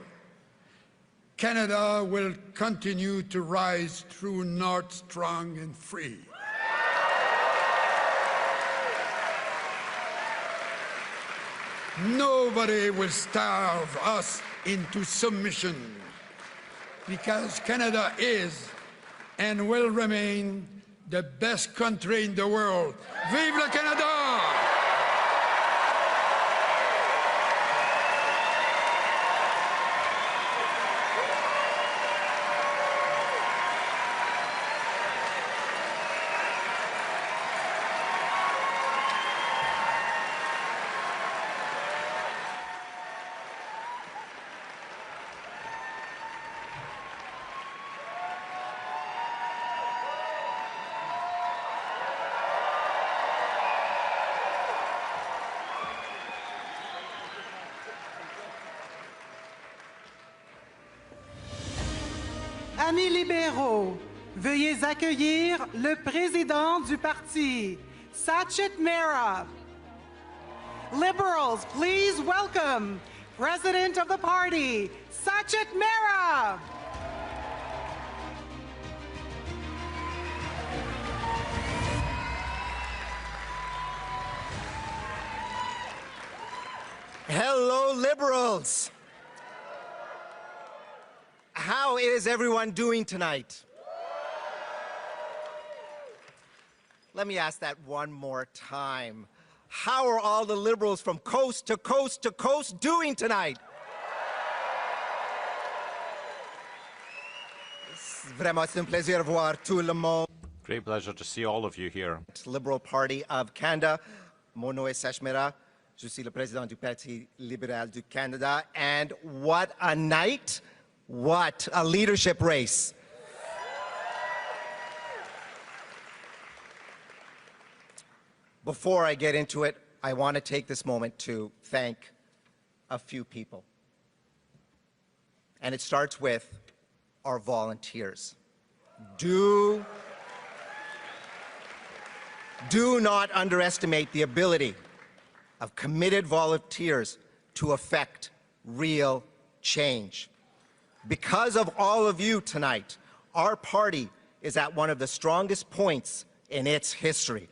Canada will continue to rise through north strong and free. Nobody will starve us into submission because Canada is and will remain the best country in the world. Vive le Canada! Amis libéraux, veuillez accueillir le président du parti, Sachin Mehra. Liberals, please welcome President of the party, Sachin Mehra. Hello, Liberals. How is everyone doing tonight? Let me ask that one more time. How are all the Liberals from coast to coast to coast doing tonight? Vraiment, c'est un plaisir de voir tout le monde. Great pleasure to see all of you here. Liberal Party of Canada. Mon nom est Sachmira. Je suis le président du Parti libéral du Canada. And what a night. What a leadership race. Before I get into it, I want to take this moment to thank a few people. And it starts with our volunteers. Do not underestimate the ability of committed volunteers to affect real change. Because of all of you tonight, our party is at one of the strongest points in its history.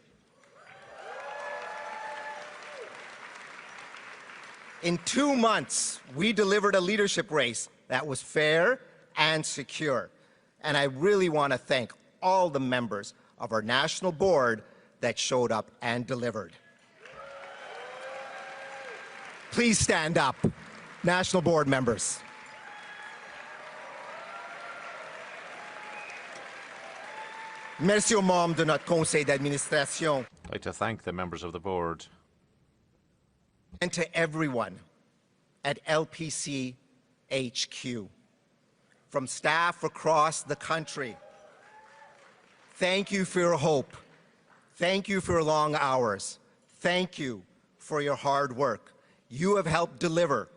In 2 months, we delivered a leadership race that was fair and secure. And I really want to thank all the members of our national board that showed up and delivered. Please stand up, national board members. Merci aux membres de notre conseil d'administration. I'd like to thank the members of the board. And to everyone at LPC HQ, from staff across the country. Thank you for your hope. Thank you for your long hours. Thank you for your hard work. You have helped deliver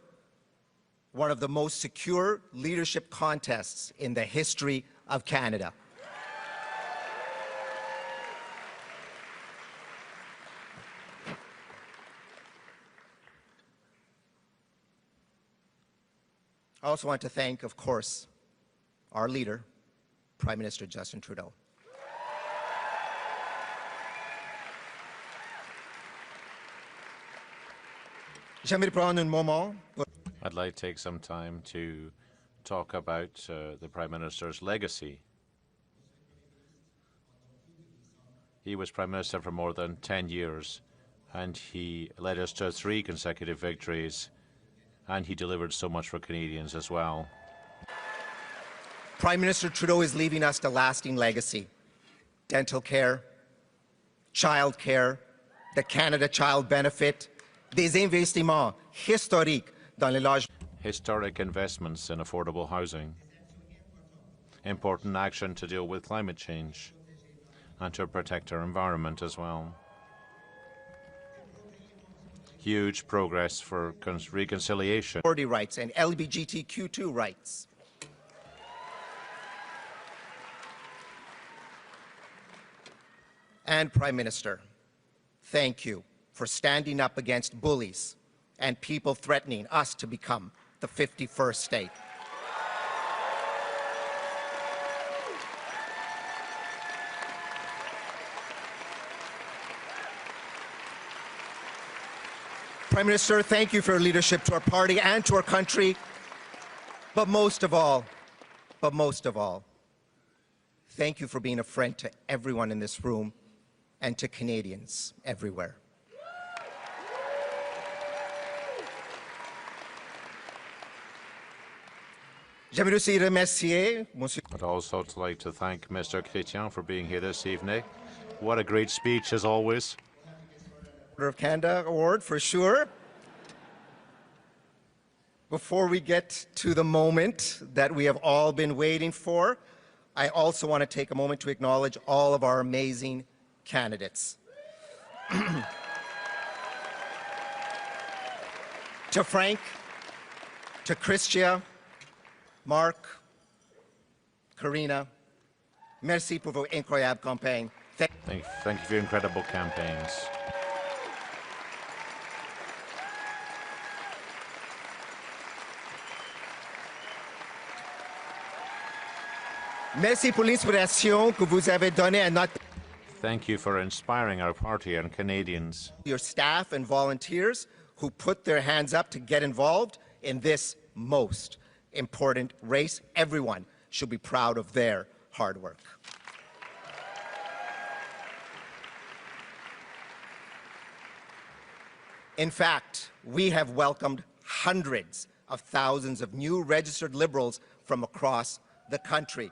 one of the most secure leadership contests in the history of Canada. I also want to thank, of course, our leader, Prime Minister Justin Trudeau. I'd like to take some time to talk about the Prime Minister's legacy. He was Prime Minister for more than 10 years, and he led us to 3 consecutive victories, and he delivered so much for Canadians as well. Prime Minister Trudeau is leaving us a lasting legacy. Dental care, child care, the Canada Child Benefit, des investissements historiques dans les logements. Historic investments in affordable housing, important action to deal with climate change, and to protect our environment as well. Huge progress for reconciliation. Minority rights and LGBTQ2 rights. And Prime Minister, thank you for standing up against bullies and people threatening us to become the 51st state. Prime Minister, thank you for your leadership to our party and to our country. But most of all, thank you for being a friend to everyone in this room and to Canadians everywhere. I'd also like to thank Mr. Chrétien for being here this evening. What a great speech, as always. Order of Canada Award, for sure. Before we get to the moment that we have all been waiting for, I also want to take a moment to acknowledge all of our amazing candidates. To Frank, to Christia, Mark, Karina, merci pour vos incroyables campagnes. Thank you for your incredible campaigns. Merci pour l'inspiration que vous avez donnée à notre... Thank you for inspiring our party and Canadians. Your staff and volunteers who put their hands up to get involved in this most important race. Everyone should be proud of their hard work. In fact, we have welcomed hundreds of thousands of new registered Liberals from across the country.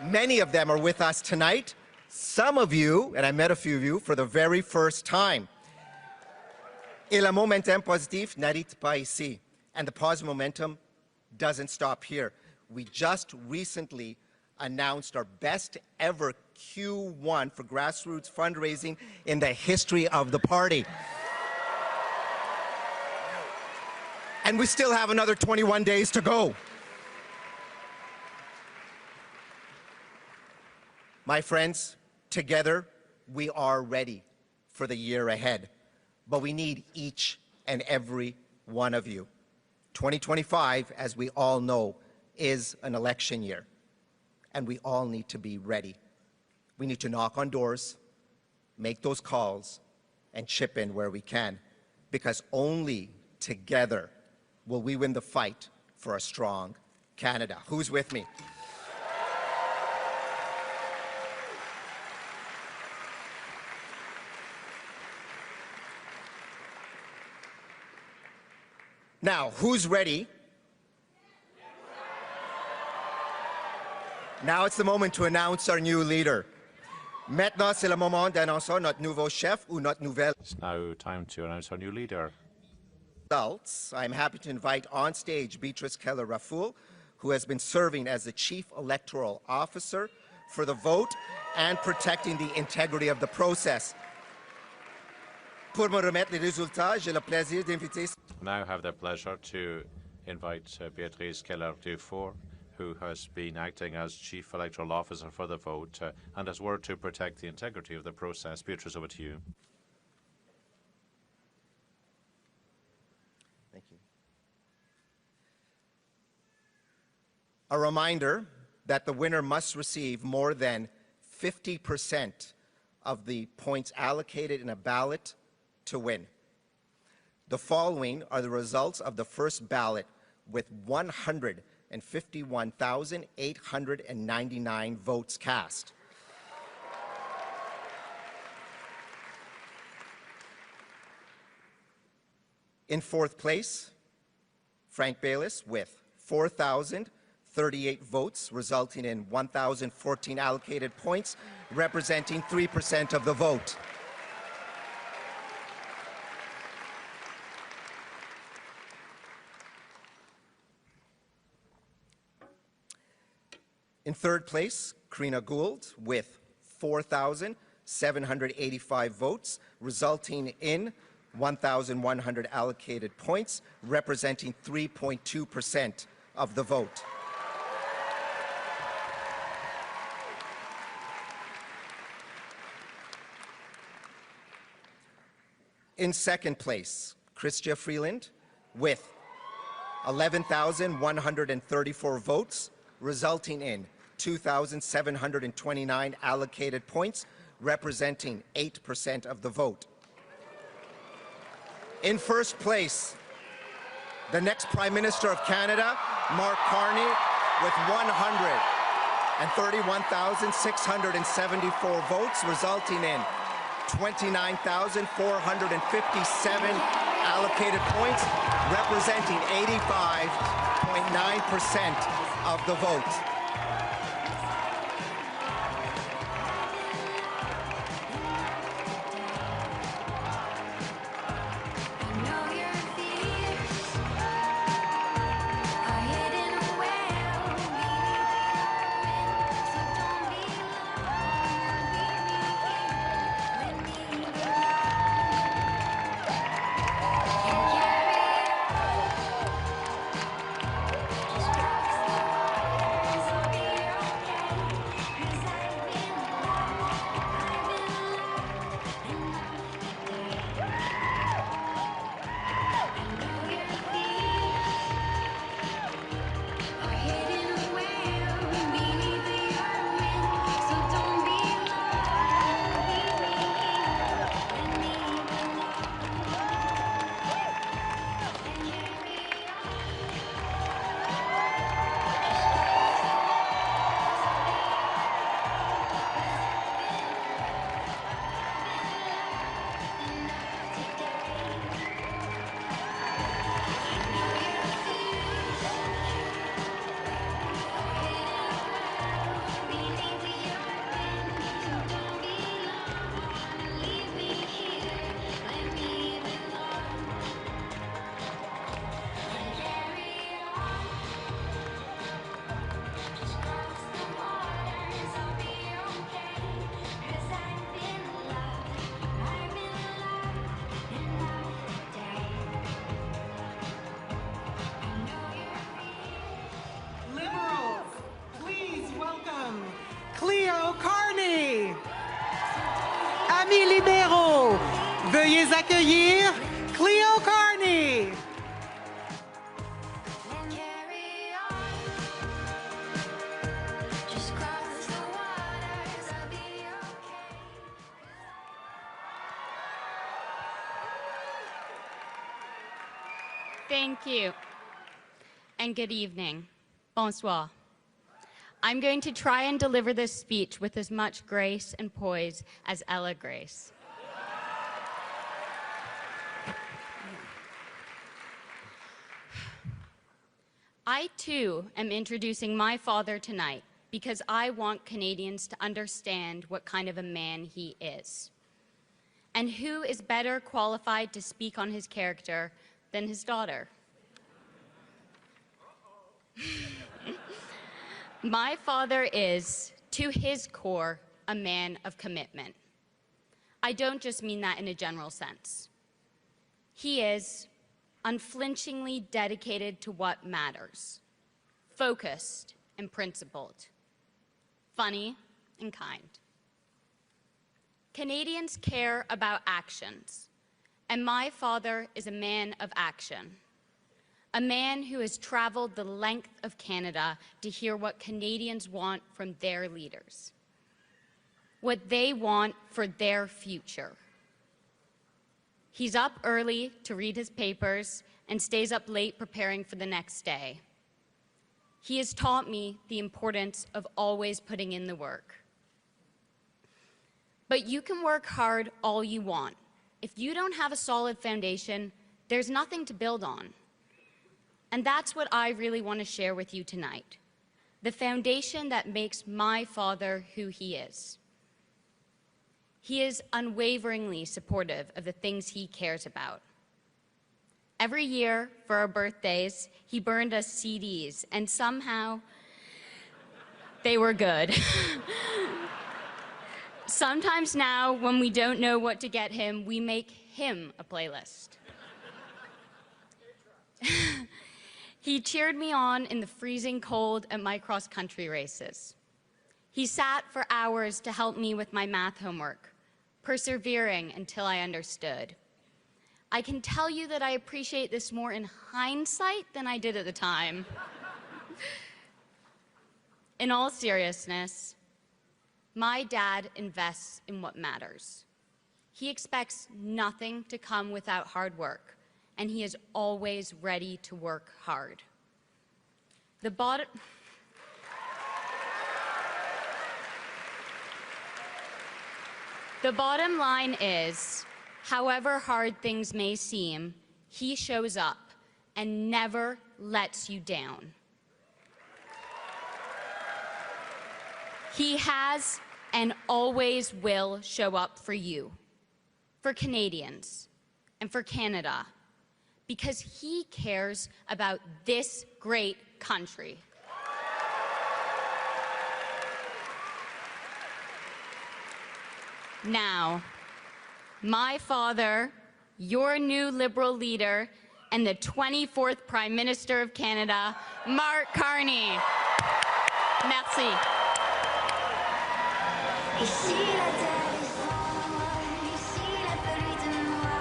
Many of them are with us tonight. Some of you, and I met a few of you, for the very first time. Et le momentum positif n'arrête pas ici. And the positive momentum doesn't stop here. We just recently announced our best ever Q1 for grassroots fundraising in the history of the party. And we still have another 21 days to go. My friends, together we are ready for the year ahead, but we need each and every one of you. 2025, as we all know, is an election year, and we all need to be ready. We need to knock on doors, make those calls, and chip in where we can, because only together will we win the fight for a strong Canada. Who's with me? Now, who's ready? Now it's the moment to announce our new leader. Maintenant, c'est le moment d'annoncer notre nouveau chef ou notre nouvelle. It's now time to announce our new leader. Results. I'm happy to invite on stage Beatrice Keller-Rafoul, who has been serving as the Chief Electoral Officer for the vote and protecting the integrity of the process. Pour me remettre les résultats, j'ai le plaisir d'inviter. Now have the pleasure to invite Beatrice Keller-Rafoul, who has been acting as Chief Electoral Officer for the vote and has worked to protect the integrity of the process. Beatrice, over to you. Thank you. A reminder that the winner must receive more than 50% of the points allocated in a ballot to win. The following are the results of the first ballot with 151,899 votes cast. In fourth place, Frank Baylis with 4,038 votes, resulting in 1,014 allocated points, representing 3% of the vote. In third place, Karina Gould with 4,785 votes, resulting in 1,100 allocated points, representing 3.2% of the vote. In second place, Chrystia Freeland with 11,134 votes, resulting in 2,729 allocated points, representing 8% of the vote. In first place, the next Prime Minister of Canada, Mark Carney, with 131,674 votes, resulting in 29,457 allocated points, representing 85.9% of the vote. amis libéraux, veuillez accueillir Cleo Carney. Thank you, and good evening. Bonsoir. I'm going to try and deliver this speech with as much grace and poise as Ella Grace. I, too, am introducing my father tonight because I want Canadians to understand what kind of a man he is. And who is better qualified to speak on his character than his daughter? My father is, to his core, a man of commitment. I don't just mean that in a general sense. He is unflinchingly dedicated to what matters, focused and principled, funny and kind. Canadians care about actions, and my father is a man of action, a man who has traveled the length of Canada to hear what Canadians want from their leaders, what they want for their future. He's up early to read his papers and stays up late preparing for the next day. He has taught me the importance of always putting in the work. But you can work hard all you want. If you don't have a solid foundation, there's nothing to build on. And that's what I really want to share with you tonight, the foundation that makes my father who he is. He is unwaveringly supportive of the things he cares about. Every year for our birthdays, he burned us CDs, and somehow they were good. Sometimes now, when we don't know what to get him, we make him a playlist. He cheered me on in the freezing cold at my cross-country races. He sat for hours to help me with my math homework, persevering until I understood. I can tell you that I appreciate this more in hindsight than I did at the time. In all seriousness, my dad invests in what matters. He expects nothing to come without hard work, and he is always ready to work hard. The bottom line is, however hard things may seem, he shows up and never lets you down. He has and always will show up for you, for Canadians, and for Canada, because he cares about this great country. Now, my father, your new Liberal leader, and the 24th Prime Minister of Canada, Mark Carney. Merci. Ici la terre est folle, ici la pluie de moi.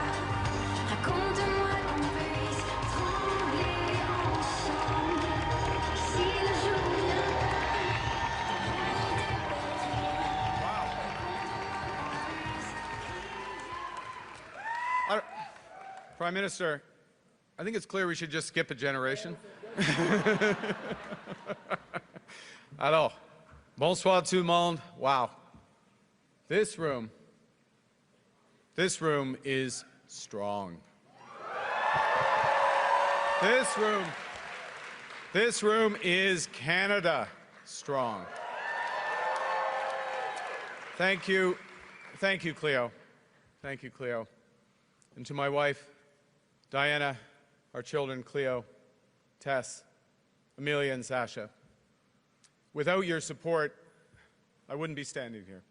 Raconte-moi qu'on puisse trembler ensemble. Ici le jour vient. Prime Minister, I think it's clear we should just skip a generation. Alors, bonsoir tout le monde. Wow. This room is strong. This room is Canada strong. Thank you, Cleo. Thank you, Cleo. And to my wife, Diana, our children, Cleo, Tess, Amelia, and Sasha. Without your support, I wouldn't be standing here.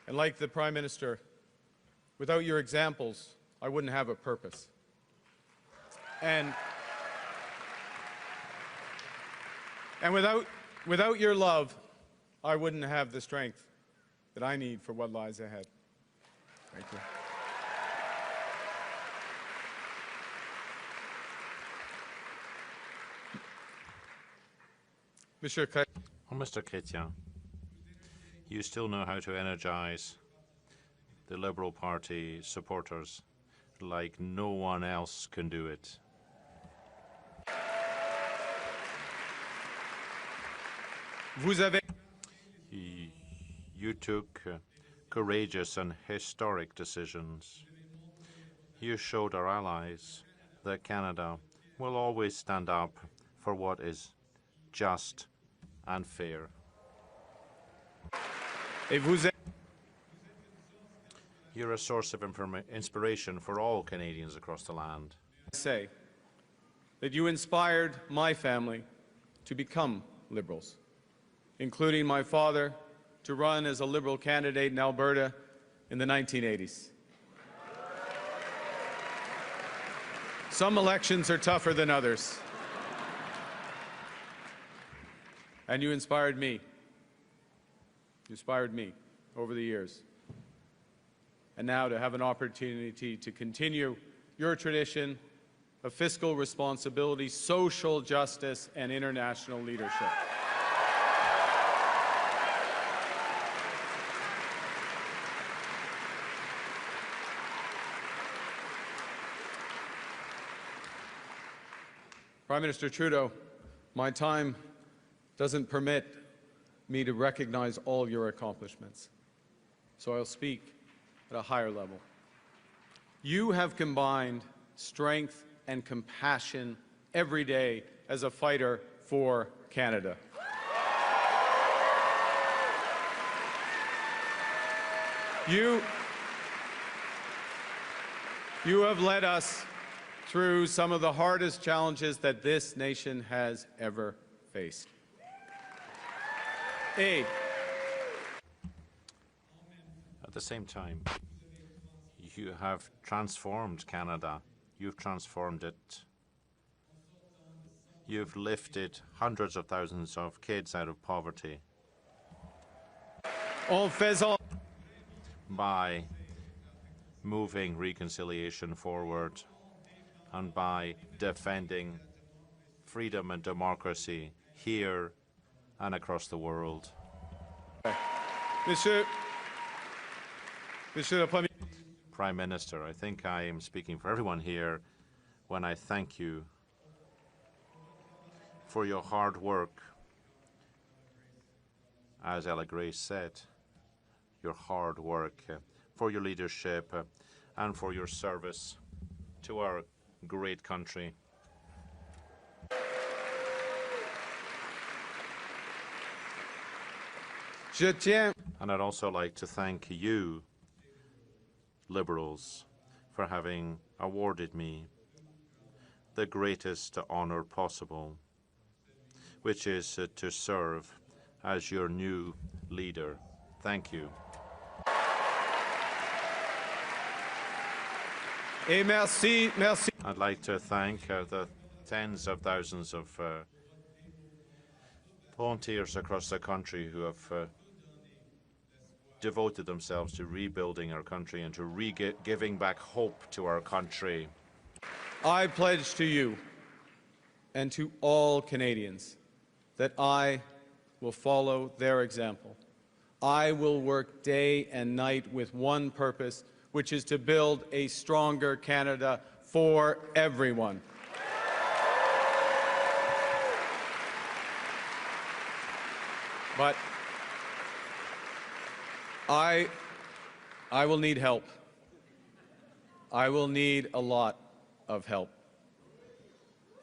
And like the Prime Minister, without your examples, I wouldn't have a purpose. And And without your love, I wouldn't have the strength that I need for what lies ahead. Thank you. Well, Mr. Chrétien, you still know how to energize the Liberal Party supporters like no one else can do it. You took courageous and historic decisions. You showed our allies that Canada will always stand up for what is just and fair. You're a source of inspiration for all Canadians across the land. Say that you inspired my family to become Liberals, including my father to run as a Liberal candidate in Alberta in the 1980s. Some elections are tougher than others. And you inspired me. You inspired me over the years. And now to have an opportunity to continue your tradition of fiscal responsibility, social justice, and international leadership. Prime Minister Trudeau, my time doesn't permit me to recognize all your accomplishments, so I'll speak at a higher level. You have combined strength and compassion every day as a fighter for Canada. You have led us through some of the hardest challenges that this nation has ever faced. At the same time, you have transformed Canada. You've transformed it. You've lifted hundreds of thousands of kids out of poverty. By moving reconciliation forward and by defending freedom and democracy here and across the world. Prime Minister, I think I am speaking for everyone here when I thank you for your hard work. As Ella Grace said, your hard work, for your leadership, and for your service to our great country. And I'd also like to thank you, Liberals, for having awarded me the greatest honor possible, which is to serve as your new leader. Thank you. I'd like to thank the tens of thousands of volunteers across the country who have devoted themselves to rebuilding our country and to giving back hope to our country. I pledge to you and to all Canadians that I will follow their example. I will work day and night with one purpose, which is to build a stronger Canada for everyone. But I will need help. I will need a lot of help.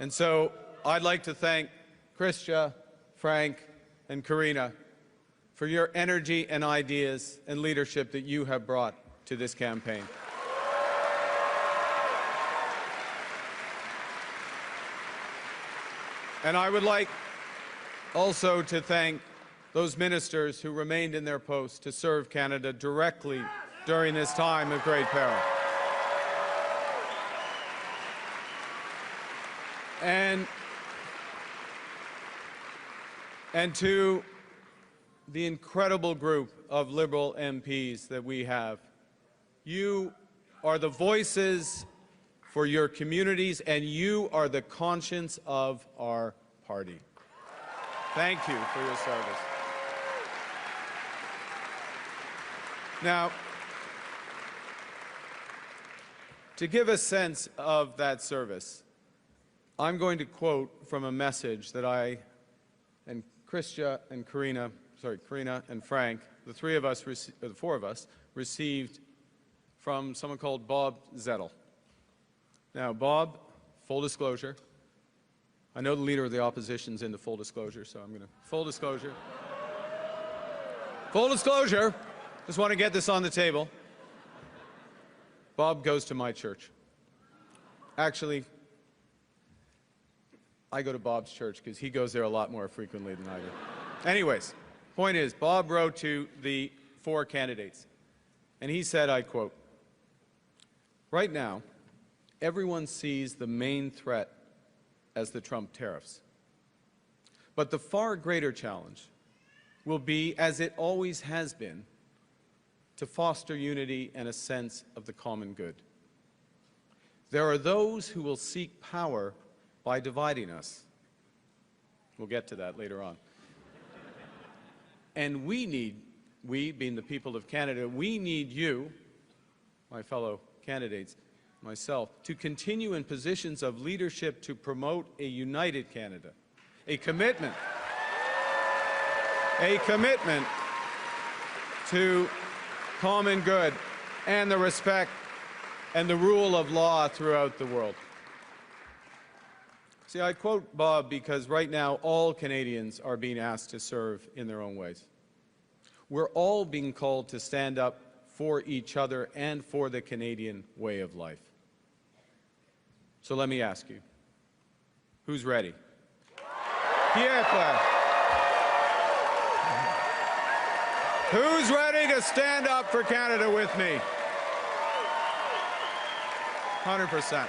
And so I'd like to thank Christia, Frank, and Karina for your energy and ideas and leadership that you have brought to this campaign. And I would like also to thank those ministers who remained in their posts to serve Canada directly during this time of great peril. And to the incredible group of Liberal MPs that we have, you are the voices for your communities, and you are the conscience of our party. Thank you for your service. Now, to give a sense of that service, I'm going to quote from a message that I and Karina and Frank, the four of us, received from someone called Bob Zettel. Now, Bob, full disclosure, I know the leader of the opposition's into full disclosure, so I'm going to, full disclosure. Full disclosure, just want to get this on the table. Bob goes to my church. Actually, I go to Bob's church because he goes there a lot more frequently than I do. Anyways, point is, Bob wrote to the four candidates, and he said, I quote, "Right now, everyone sees the main threat as the Trump tariffs. But the far greater challenge will be, as it always has been, to foster unity and a sense of the common good. There are those who will seek power by dividing us." We'll get to that later on. And we being the people of Canada, we need you, my fellow candidates, myself, to continue in positions of leadership to promote a united Canada, a commitment to common good and the respect and the rule of law throughout the world. See, I quote Bob because right now all Canadians are being asked to serve in their own ways. We're all being called to stand up for each other and for the Canadian way of life. So let me ask you, who's ready? Pierre Claire. Who's ready to stand up for Canada with me? 100%.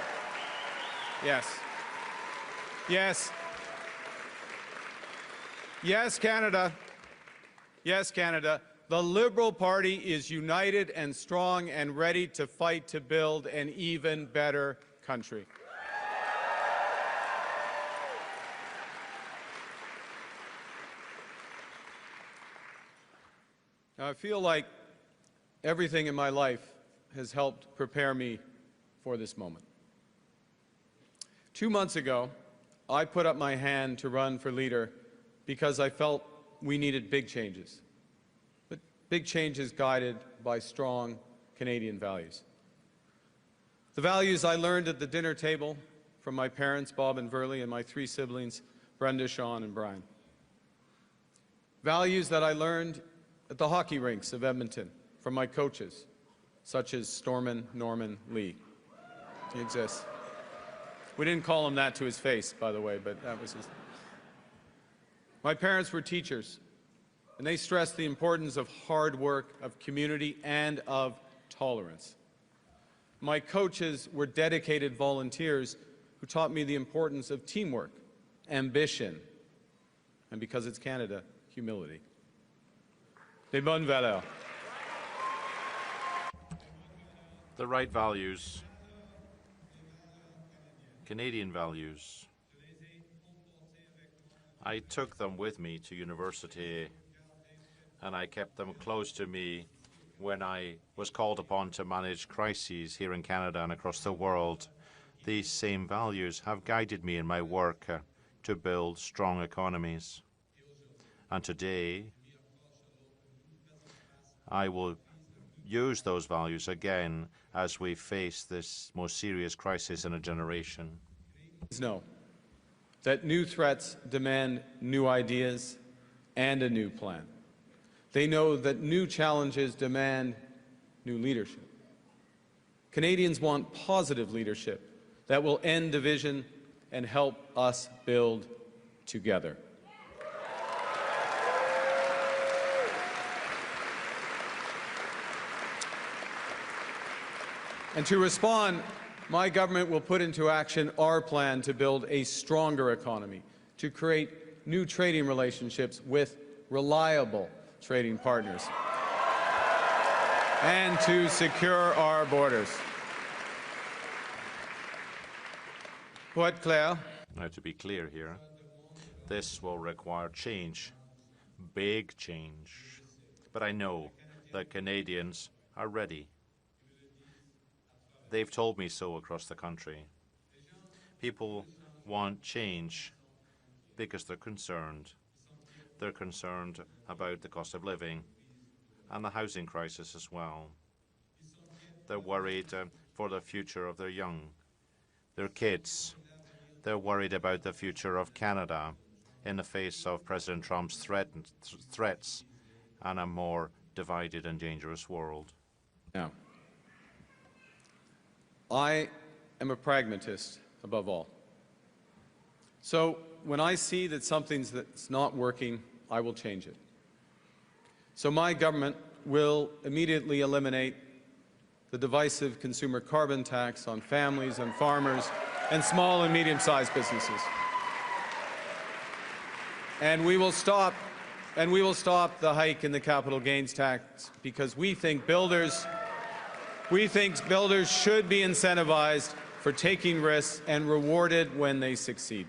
Yes. Yes. Yes, Canada. Yes, Canada. The Liberal Party is united and strong and ready to fight to build an even better country. Now, I feel like everything in my life has helped prepare me for this moment. 2 months ago, I put up my hand to run for leader because I felt we needed big changes, but big changes guided by strong Canadian values. The values I learned at the dinner table from my parents, Bob and Verly, and my 3 siblings, Brenda, Sean, and Brian. Values that I learned at the hockey rinks of Edmonton from my coaches, such as Stormin Norman Lee. He exists. We didn't call him that to his face, by the way, but that was his. My parents were teachers, and they stressed the importance of hard work, of community, and of tolerance. My coaches were dedicated volunteers who taught me the importance of teamwork, ambition, and because it's Canada, humility. Des bonnes valeurs. The right values, Canadian values. I took them with me to university, and I kept them close to me when I was called upon to manage crises here in Canada and across the world. These same values have guided me in my work to build strong economies. And today, I will use those values again as we face this most serious crisis in a generation. Know that new threats demand new ideas and a new plan. They know that new challenges demand new leadership. Canadians want positive leadership that will end division and help us build together. And to respond, my government will put into action our plan to build a stronger economy, to create new trading relationships with reliable trading partners, and to secure our borders. What, Claire? Now, to be clear here, this will require change, big change. But I know that Canadians are ready. They've told me so across the country. People want change because they're concerned. They're concerned about the cost of living and the housing crisis as well. They're worried for the future of their young, their kids. They're worried about the future of Canada in the face of President Trump's threats and a more divided and dangerous world. Now, I am a pragmatist above all. So when I see that something's that's not working, I will change it. So my government will immediately eliminate the divisive consumer carbon tax on families and farmers and small and medium-sized businesses. And we will stop the hike in the capital gains tax because we think builders should be incentivized for taking risks and rewarded when they succeed.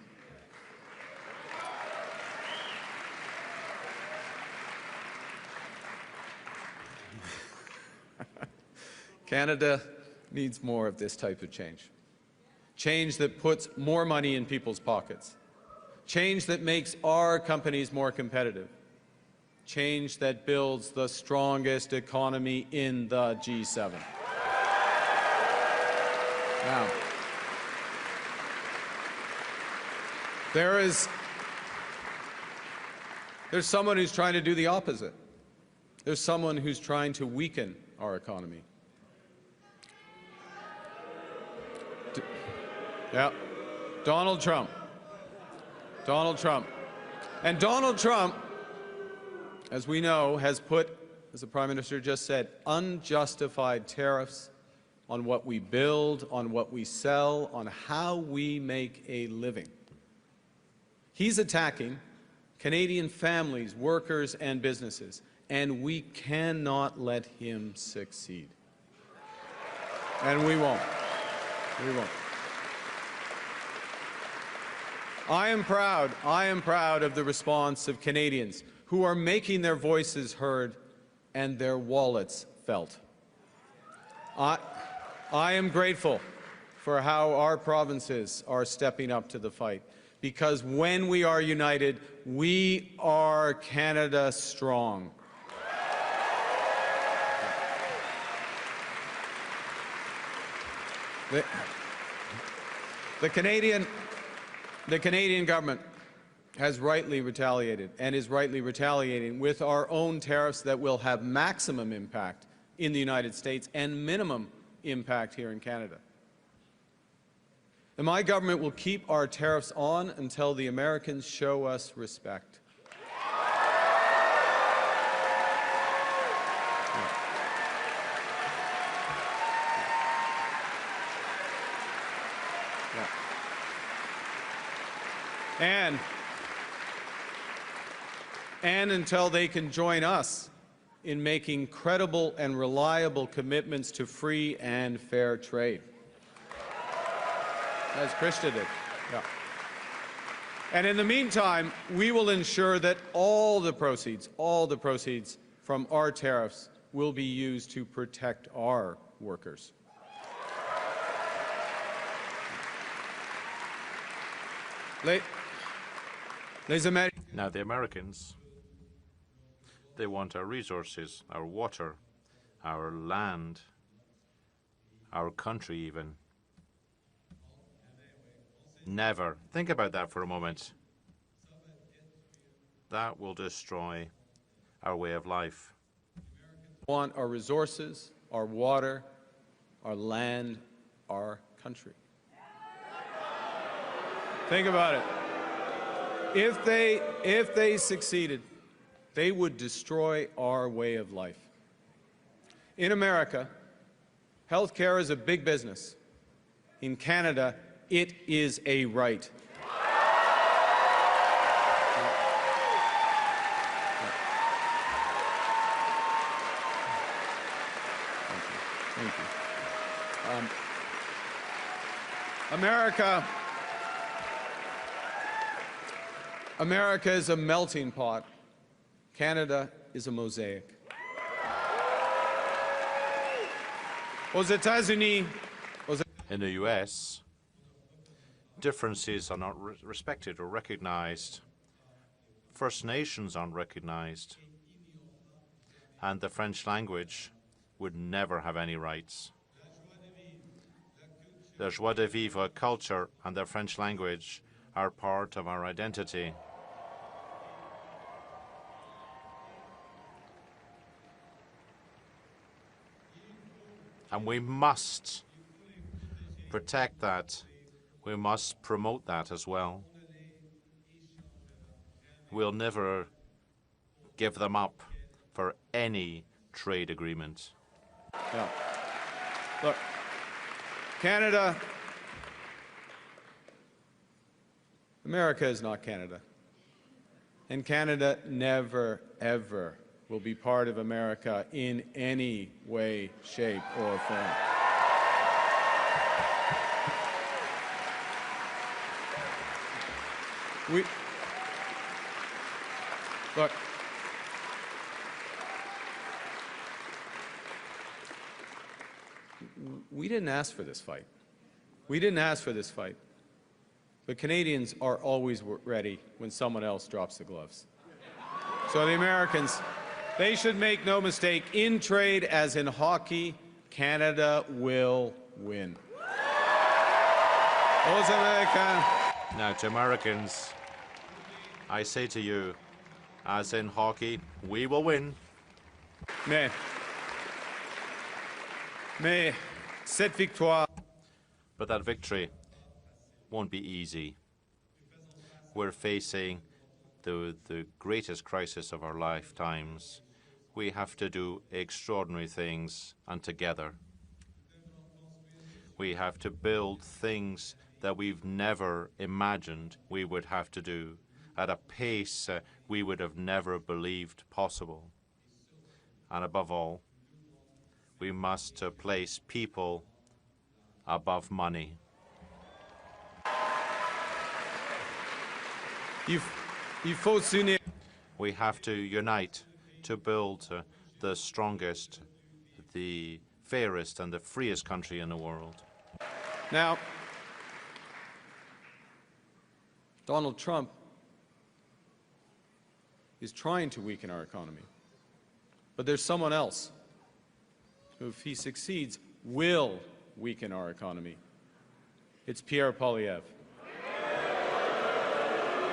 Canada needs more of this type of change. Change that puts more money in people's pockets. Change that makes our companies more competitive. Change that builds the strongest economy in the G7. Now, there's someone who's trying to do the opposite. There's someone who's trying to weaken our economy. Yeah, Donald Trump. And Donald Trump, as we know, has put, as the Prime Minister just said, unjustified tariffs on what we build, on what we sell, on how we make a living. He's attacking Canadian families, workers, and businesses, and we cannot let him succeed. And we won't. We won't. I am proud of the response of Canadians who are making their voices heard and their wallets felt. I am grateful for how our provinces are stepping up to the fight, because when we are united, we are Canada strong. The Canadian government has rightly retaliated and is rightly retaliating with our own tariffs that will have maximum impact in the United States and minimum impact here in Canada. And my government will keep our tariffs on until the Americans show us respect. And until they can join us in making credible and reliable commitments to free and fair trade. As Krista did. Yeah. And in the meantime, we will ensure that all the proceeds from our tariffs will be used to protect our workers. Now, the Americans, they want our resources, our water, our land, our country even. Never. Think about that for a moment. That will destroy our way of life. We want our resources, our water, our land, our country. Think about it. If they succeeded, they would destroy our way of life. In America, health care is a big business. In Canada, it is a right. America is a melting pot. Canada is a mosaic. In the US, differences are not respected or recognized. First Nations aren't recognized. And the French language would never have any rights. The joie de vivre culture and the French language are part of our identity. And we must protect that. We must promote that as well. We'll never give them up for any trade agreement. Yeah. Look, Canada, America is not Canada. And Canada never, ever will be part of America in any way, shape, or form. Look, we didn't ask for this fight. We didn't ask for this fight. But Canadians are always ready when someone else drops the gloves. So the Americans, they should make no mistake, in trade as in hockey, Canada will win. Os Americanos. Now, to Americans, I say to you, as in hockey, we will win. Mais cette victoire. But that victory won't be easy. We're facing the greatest crisis of our lifetimes. We have to do extraordinary things, and together. We have to build things that we've never imagined we would have to do at a pace we would have never believed possible. And above all, we must place people above money. We have to unite to build the strongest, the fairest, and the freest country in the world. Now, Donald Trump is trying to weaken our economy. But there's someone else who, if he succeeds, will weaken our economy. It's Pierre Poilievre.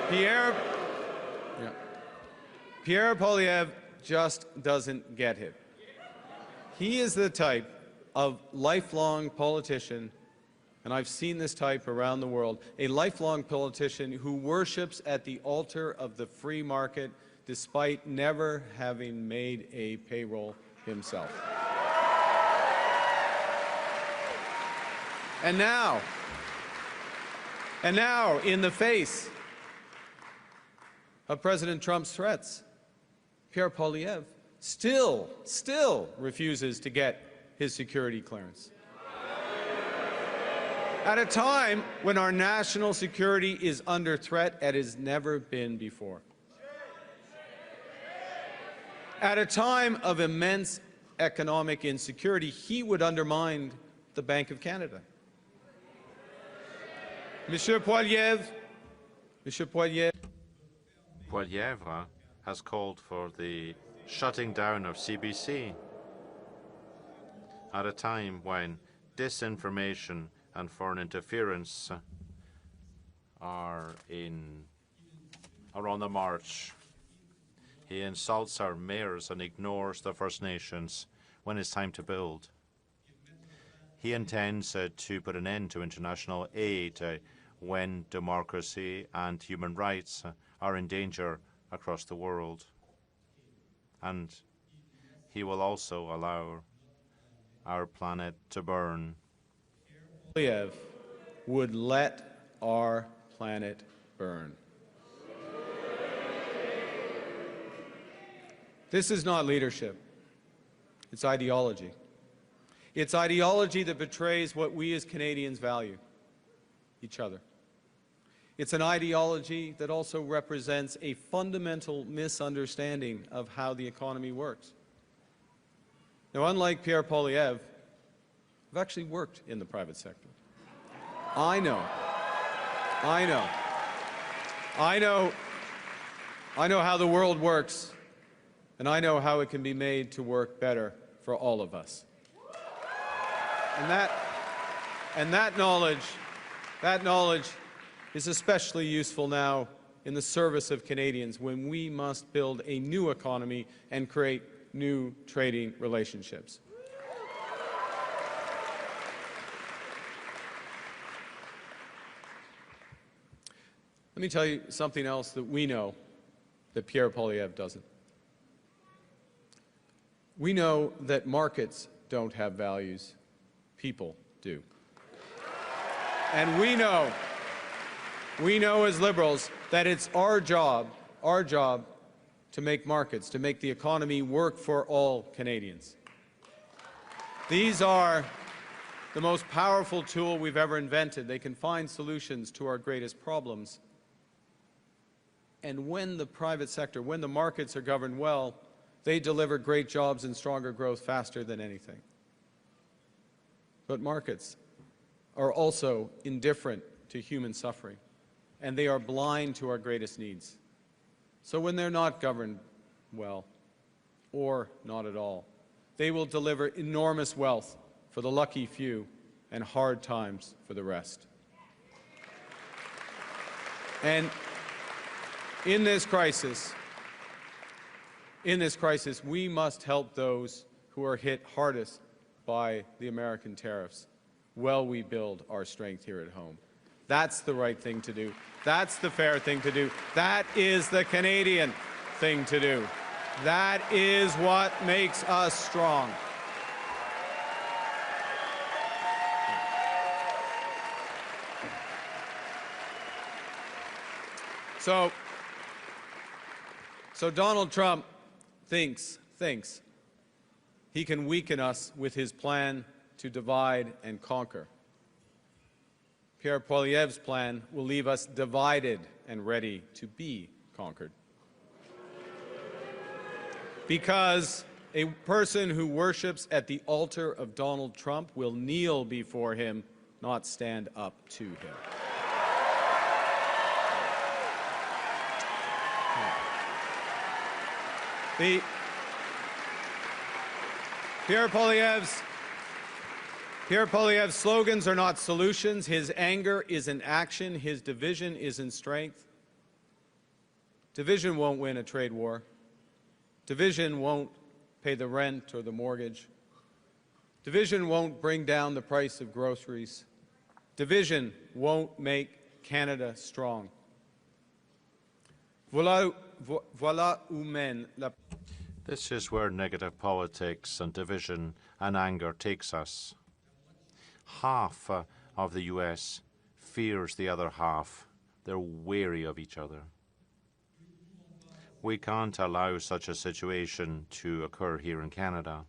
Pierre Poilievre just doesn't get it. He is the type of lifelong politician, and I've seen this type around the world, a lifelong politician who worships at the altar of the free market despite never having made a payroll himself. And now, in the face of President Trump's threats, Pierre Poilievre still refuses to get his security clearance. At a time when our national security is under threat as it has never been before. At a time of immense economic insecurity, he would undermine the Bank of Canada. Monsieur Poilievre has called for the shutting down of CBC at a time when disinformation and foreign interference are on the march. He insults our mayors and ignores the First Nations when it's time to build. He intends to put an end to international aid when democracy and human rights are in danger across the world. And he will also allow our planet to burn. Poilievre would let our planet burn. This is not leadership. It's ideology. It's ideology that betrays what we as Canadians value. each other. It's an ideology that also represents a fundamental misunderstanding of how the economy works. Now, unlike Pierre Poilievre, I've actually worked in the private sector. I know how the world works, and I know how it can be made to work better for all of us. And that knowledge is especially useful now in the service of Canadians when we must build a new economy and create new trading relationships. Let me tell you something else that we know that Pierre Poilievre doesn't. We know that markets don't have values, people do. And we know as Liberals that it's our job to make markets, to make the economy work for all Canadians. These are the most powerful tool we've ever invented. They can find solutions to our greatest problems. And when the private sector, when the markets are governed well, they deliver great jobs and stronger growth faster than anything. But markets are also indifferent to human suffering, and they are blind to our greatest needs. So when they're not governed well, or not at all, they will deliver enormous wealth for the lucky few and hard times for the rest. And in this crisis, we must help those who are hit hardest by the American tariffs while we build our strength here at home. That's the right thing to do. That's the fair thing to do. That is the Canadian thing to do. That is what makes us strong. So Donald Trump thinks he can weaken us with his plan to divide and conquer. Pierre Poilievre's plan will leave us divided and ready to be conquered. Because a person who worships at the altar of Donald Trump will kneel before him, not stand up to him. Pierre Poilievre's slogans are not solutions. His anger is in action. His division is in strength. Division won't win a trade war. Division won't pay the rent or the mortgage. Division won't bring down the price of groceries. Division won't make Canada strong. Voilà où mène la... This is where negative politics and division and anger takes us. Half of the U.S. fears the other half. They're wary of each other. We can't allow such a situation to occur here in Canada.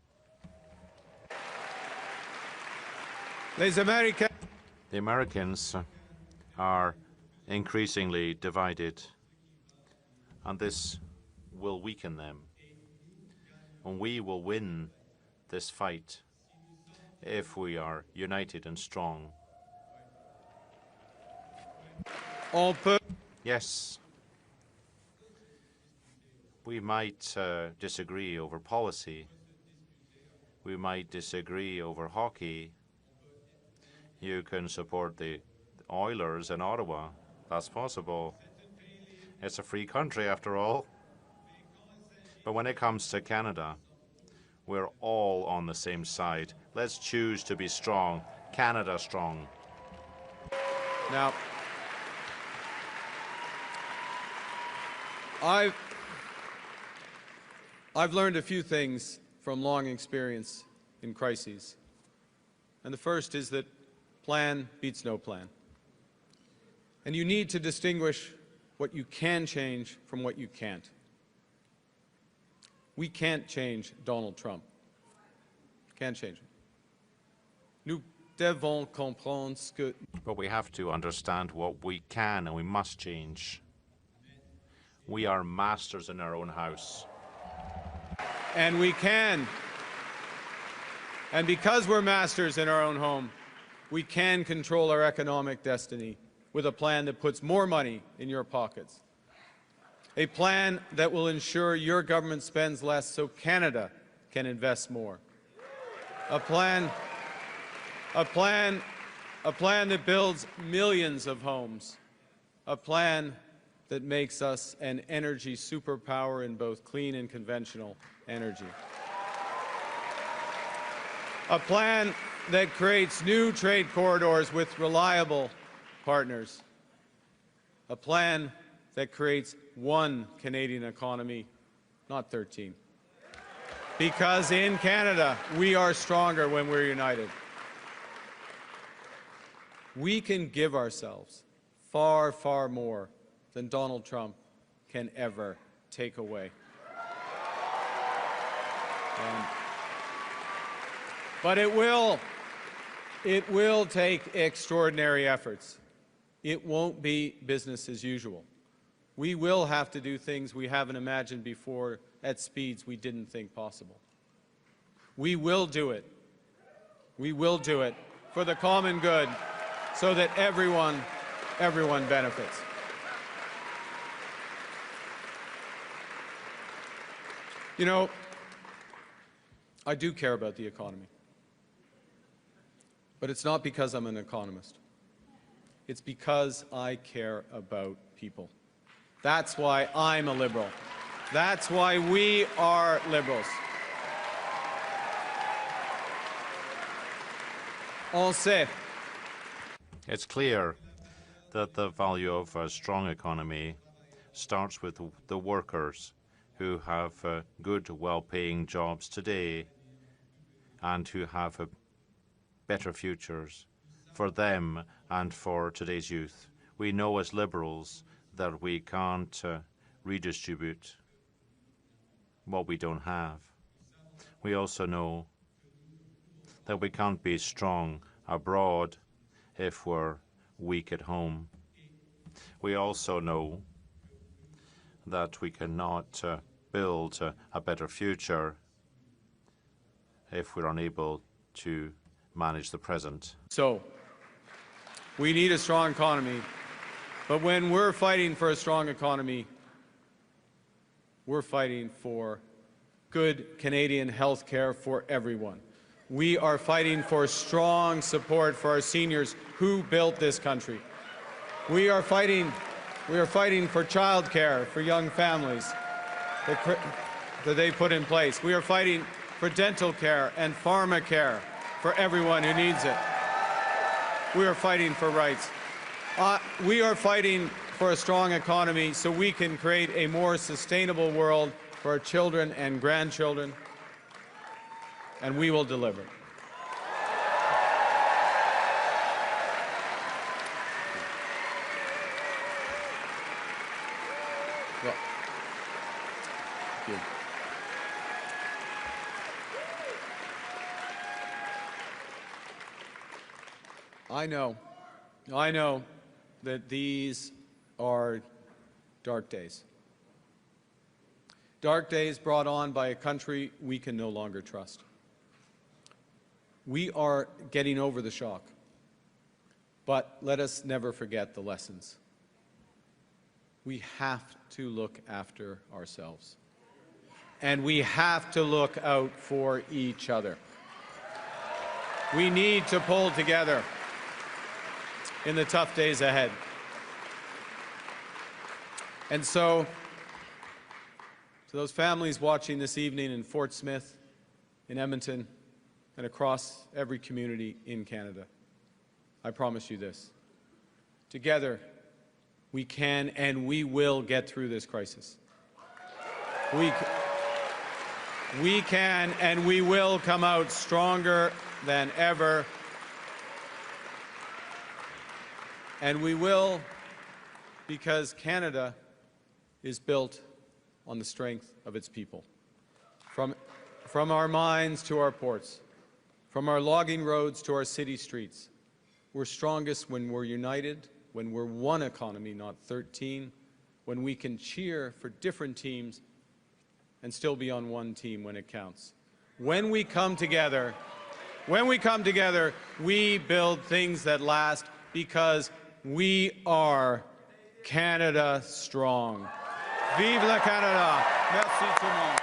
The Americans are increasingly divided, and this will weaken them. And we will win this fight if we are united and strong. Yes, we might disagree over policy. We might disagree over hockey. You can support the Oilers in Ottawa. That's possible. It's a free country, after all. But when it comes to Canada, we're all on the same side. Let's choose to be strong. Canada strong. Now, I've learned a few things from long experience in crises. And the first is that plan beats no plan. And you need to distinguish what you can change from what you can't. We can't change Donald Trump. Can't change him. Nous devons comprendre ce que... But we have to understand what we can and we must change. We are masters in our own house. And we can. And because we're masters in our own home, we can control our economic destiny with a plan that puts more money in your pockets. A plan that will ensure your government spends less so Canada can invest more. A plan that builds millions of homes. A plan that makes us an energy superpower in both clean and conventional energy. A plan that creates new trade corridors with reliable partners. A plan that creates one Canadian economy, not 13. Because in Canada, we are stronger when we're united. We can give ourselves far, far more than Donald Trump can ever take away. But it will take extraordinary efforts. It won't be business as usual. We will have to do things we haven't imagined before at speeds we didn't think possible. We will do it. We will do it for the common good so that everyone benefits. You know, I do care about the economy. But it's not because I'm an economist. It's because I care about people. That's why I'm a Liberal. That's why we are Liberals. On sait. It's clear that the value of a strong economy starts with the workers who have good, well-paying jobs today and who have better futures for them and for today's youth. We know as Liberals that we can't redistribute what we don't have. We also know that we can't be strong abroad if we're weak at home. We also know that we cannot build a better future if we're unable to manage the present. So, we need a strong economy, but when we're fighting for a strong economy, we're fighting for good Canadian health care for everyone. We are fighting for strong support for our seniors who built this country. We are fighting for child care for young families that they put in place. We are fighting for dental care and pharma care for everyone who needs it. We are fighting for rights. We are fighting for a strong economy so we can create a more sustainable world for our children and grandchildren, and we will deliver. Well, thank you. I know that these are dark days. Dark days brought on by a country we can no longer trust. We are getting over the shock, but let us never forget the lessons. We have to look after ourselves, and we have to look out for each other. We need to pull together in the tough days ahead. And so, to those families watching this evening in Fort Smith, in Edmonton, and across every community in Canada, I promise you this. Together, we can and we will get through this crisis. We can and we will come out stronger than ever. And we will, because Canada is built on the strength of its people. From our mines to our ports, From our logging roads to our city streets, we're strongest when we're united, when we're one economy, not 13, when we can cheer for different teams and still be on one team when it counts. When we come together, we build things that last because we are Canada strong. Vive la Canada! Merci tout le monde.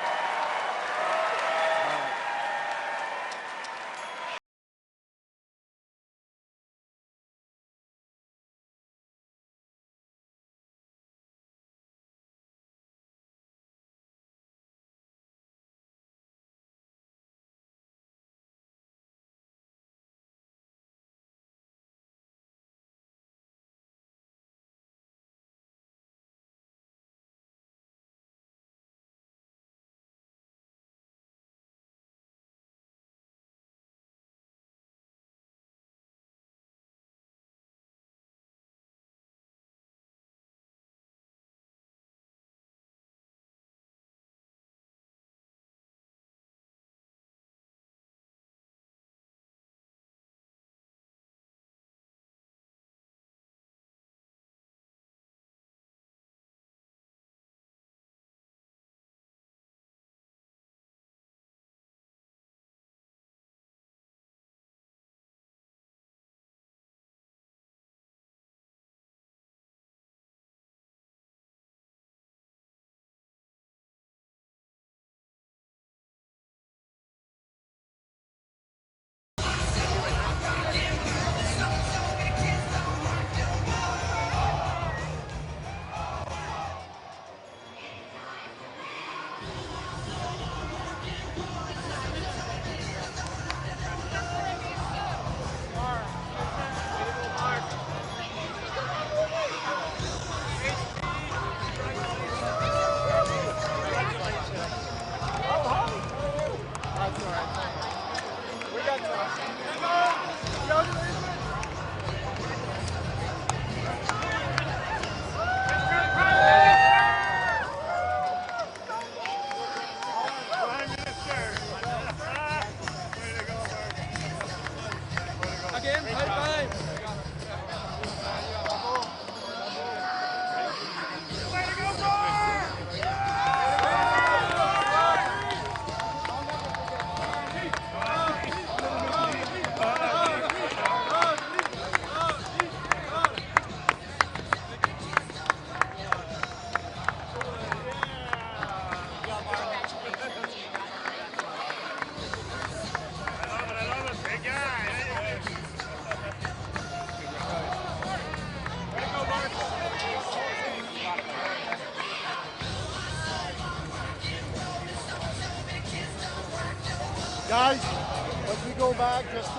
Guys, as we go back, just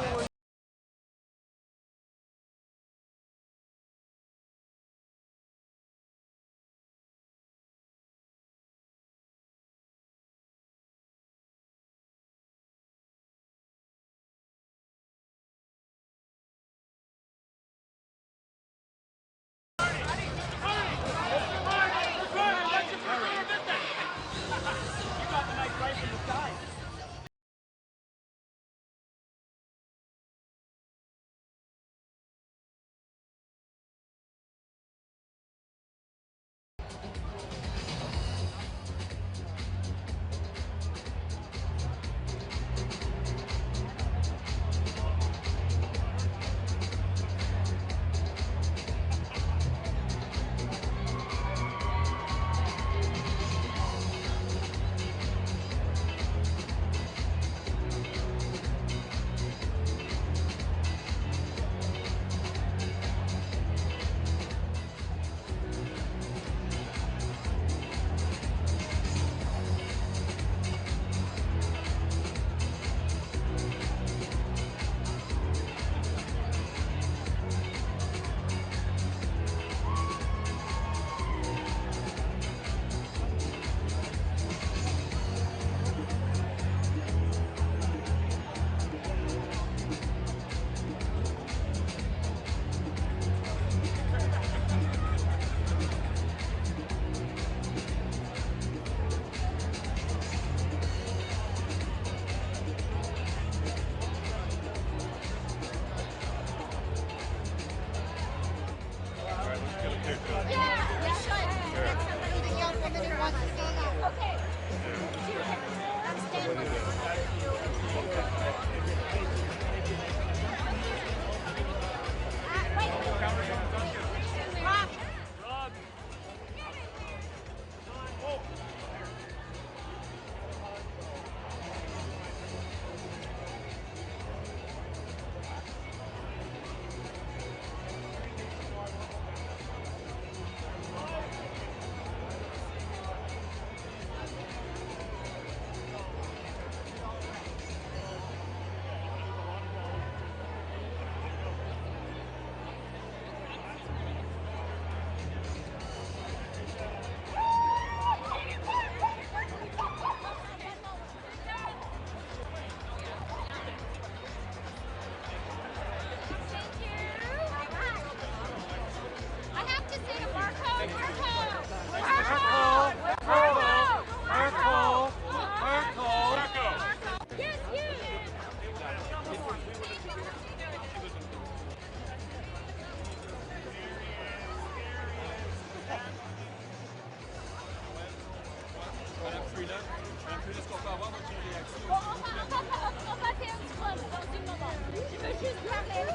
Trina. Madame Trina, est-ce qu'on peut avoir votre réaction? Bon, on va faire une scrum dans une moment. Je veux juste parler.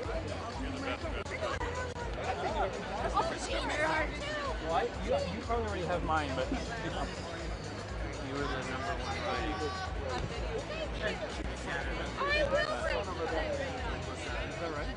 Oh, she's here too. Well, you probably already have mine, but you were the number one rider. I will say. Is that right?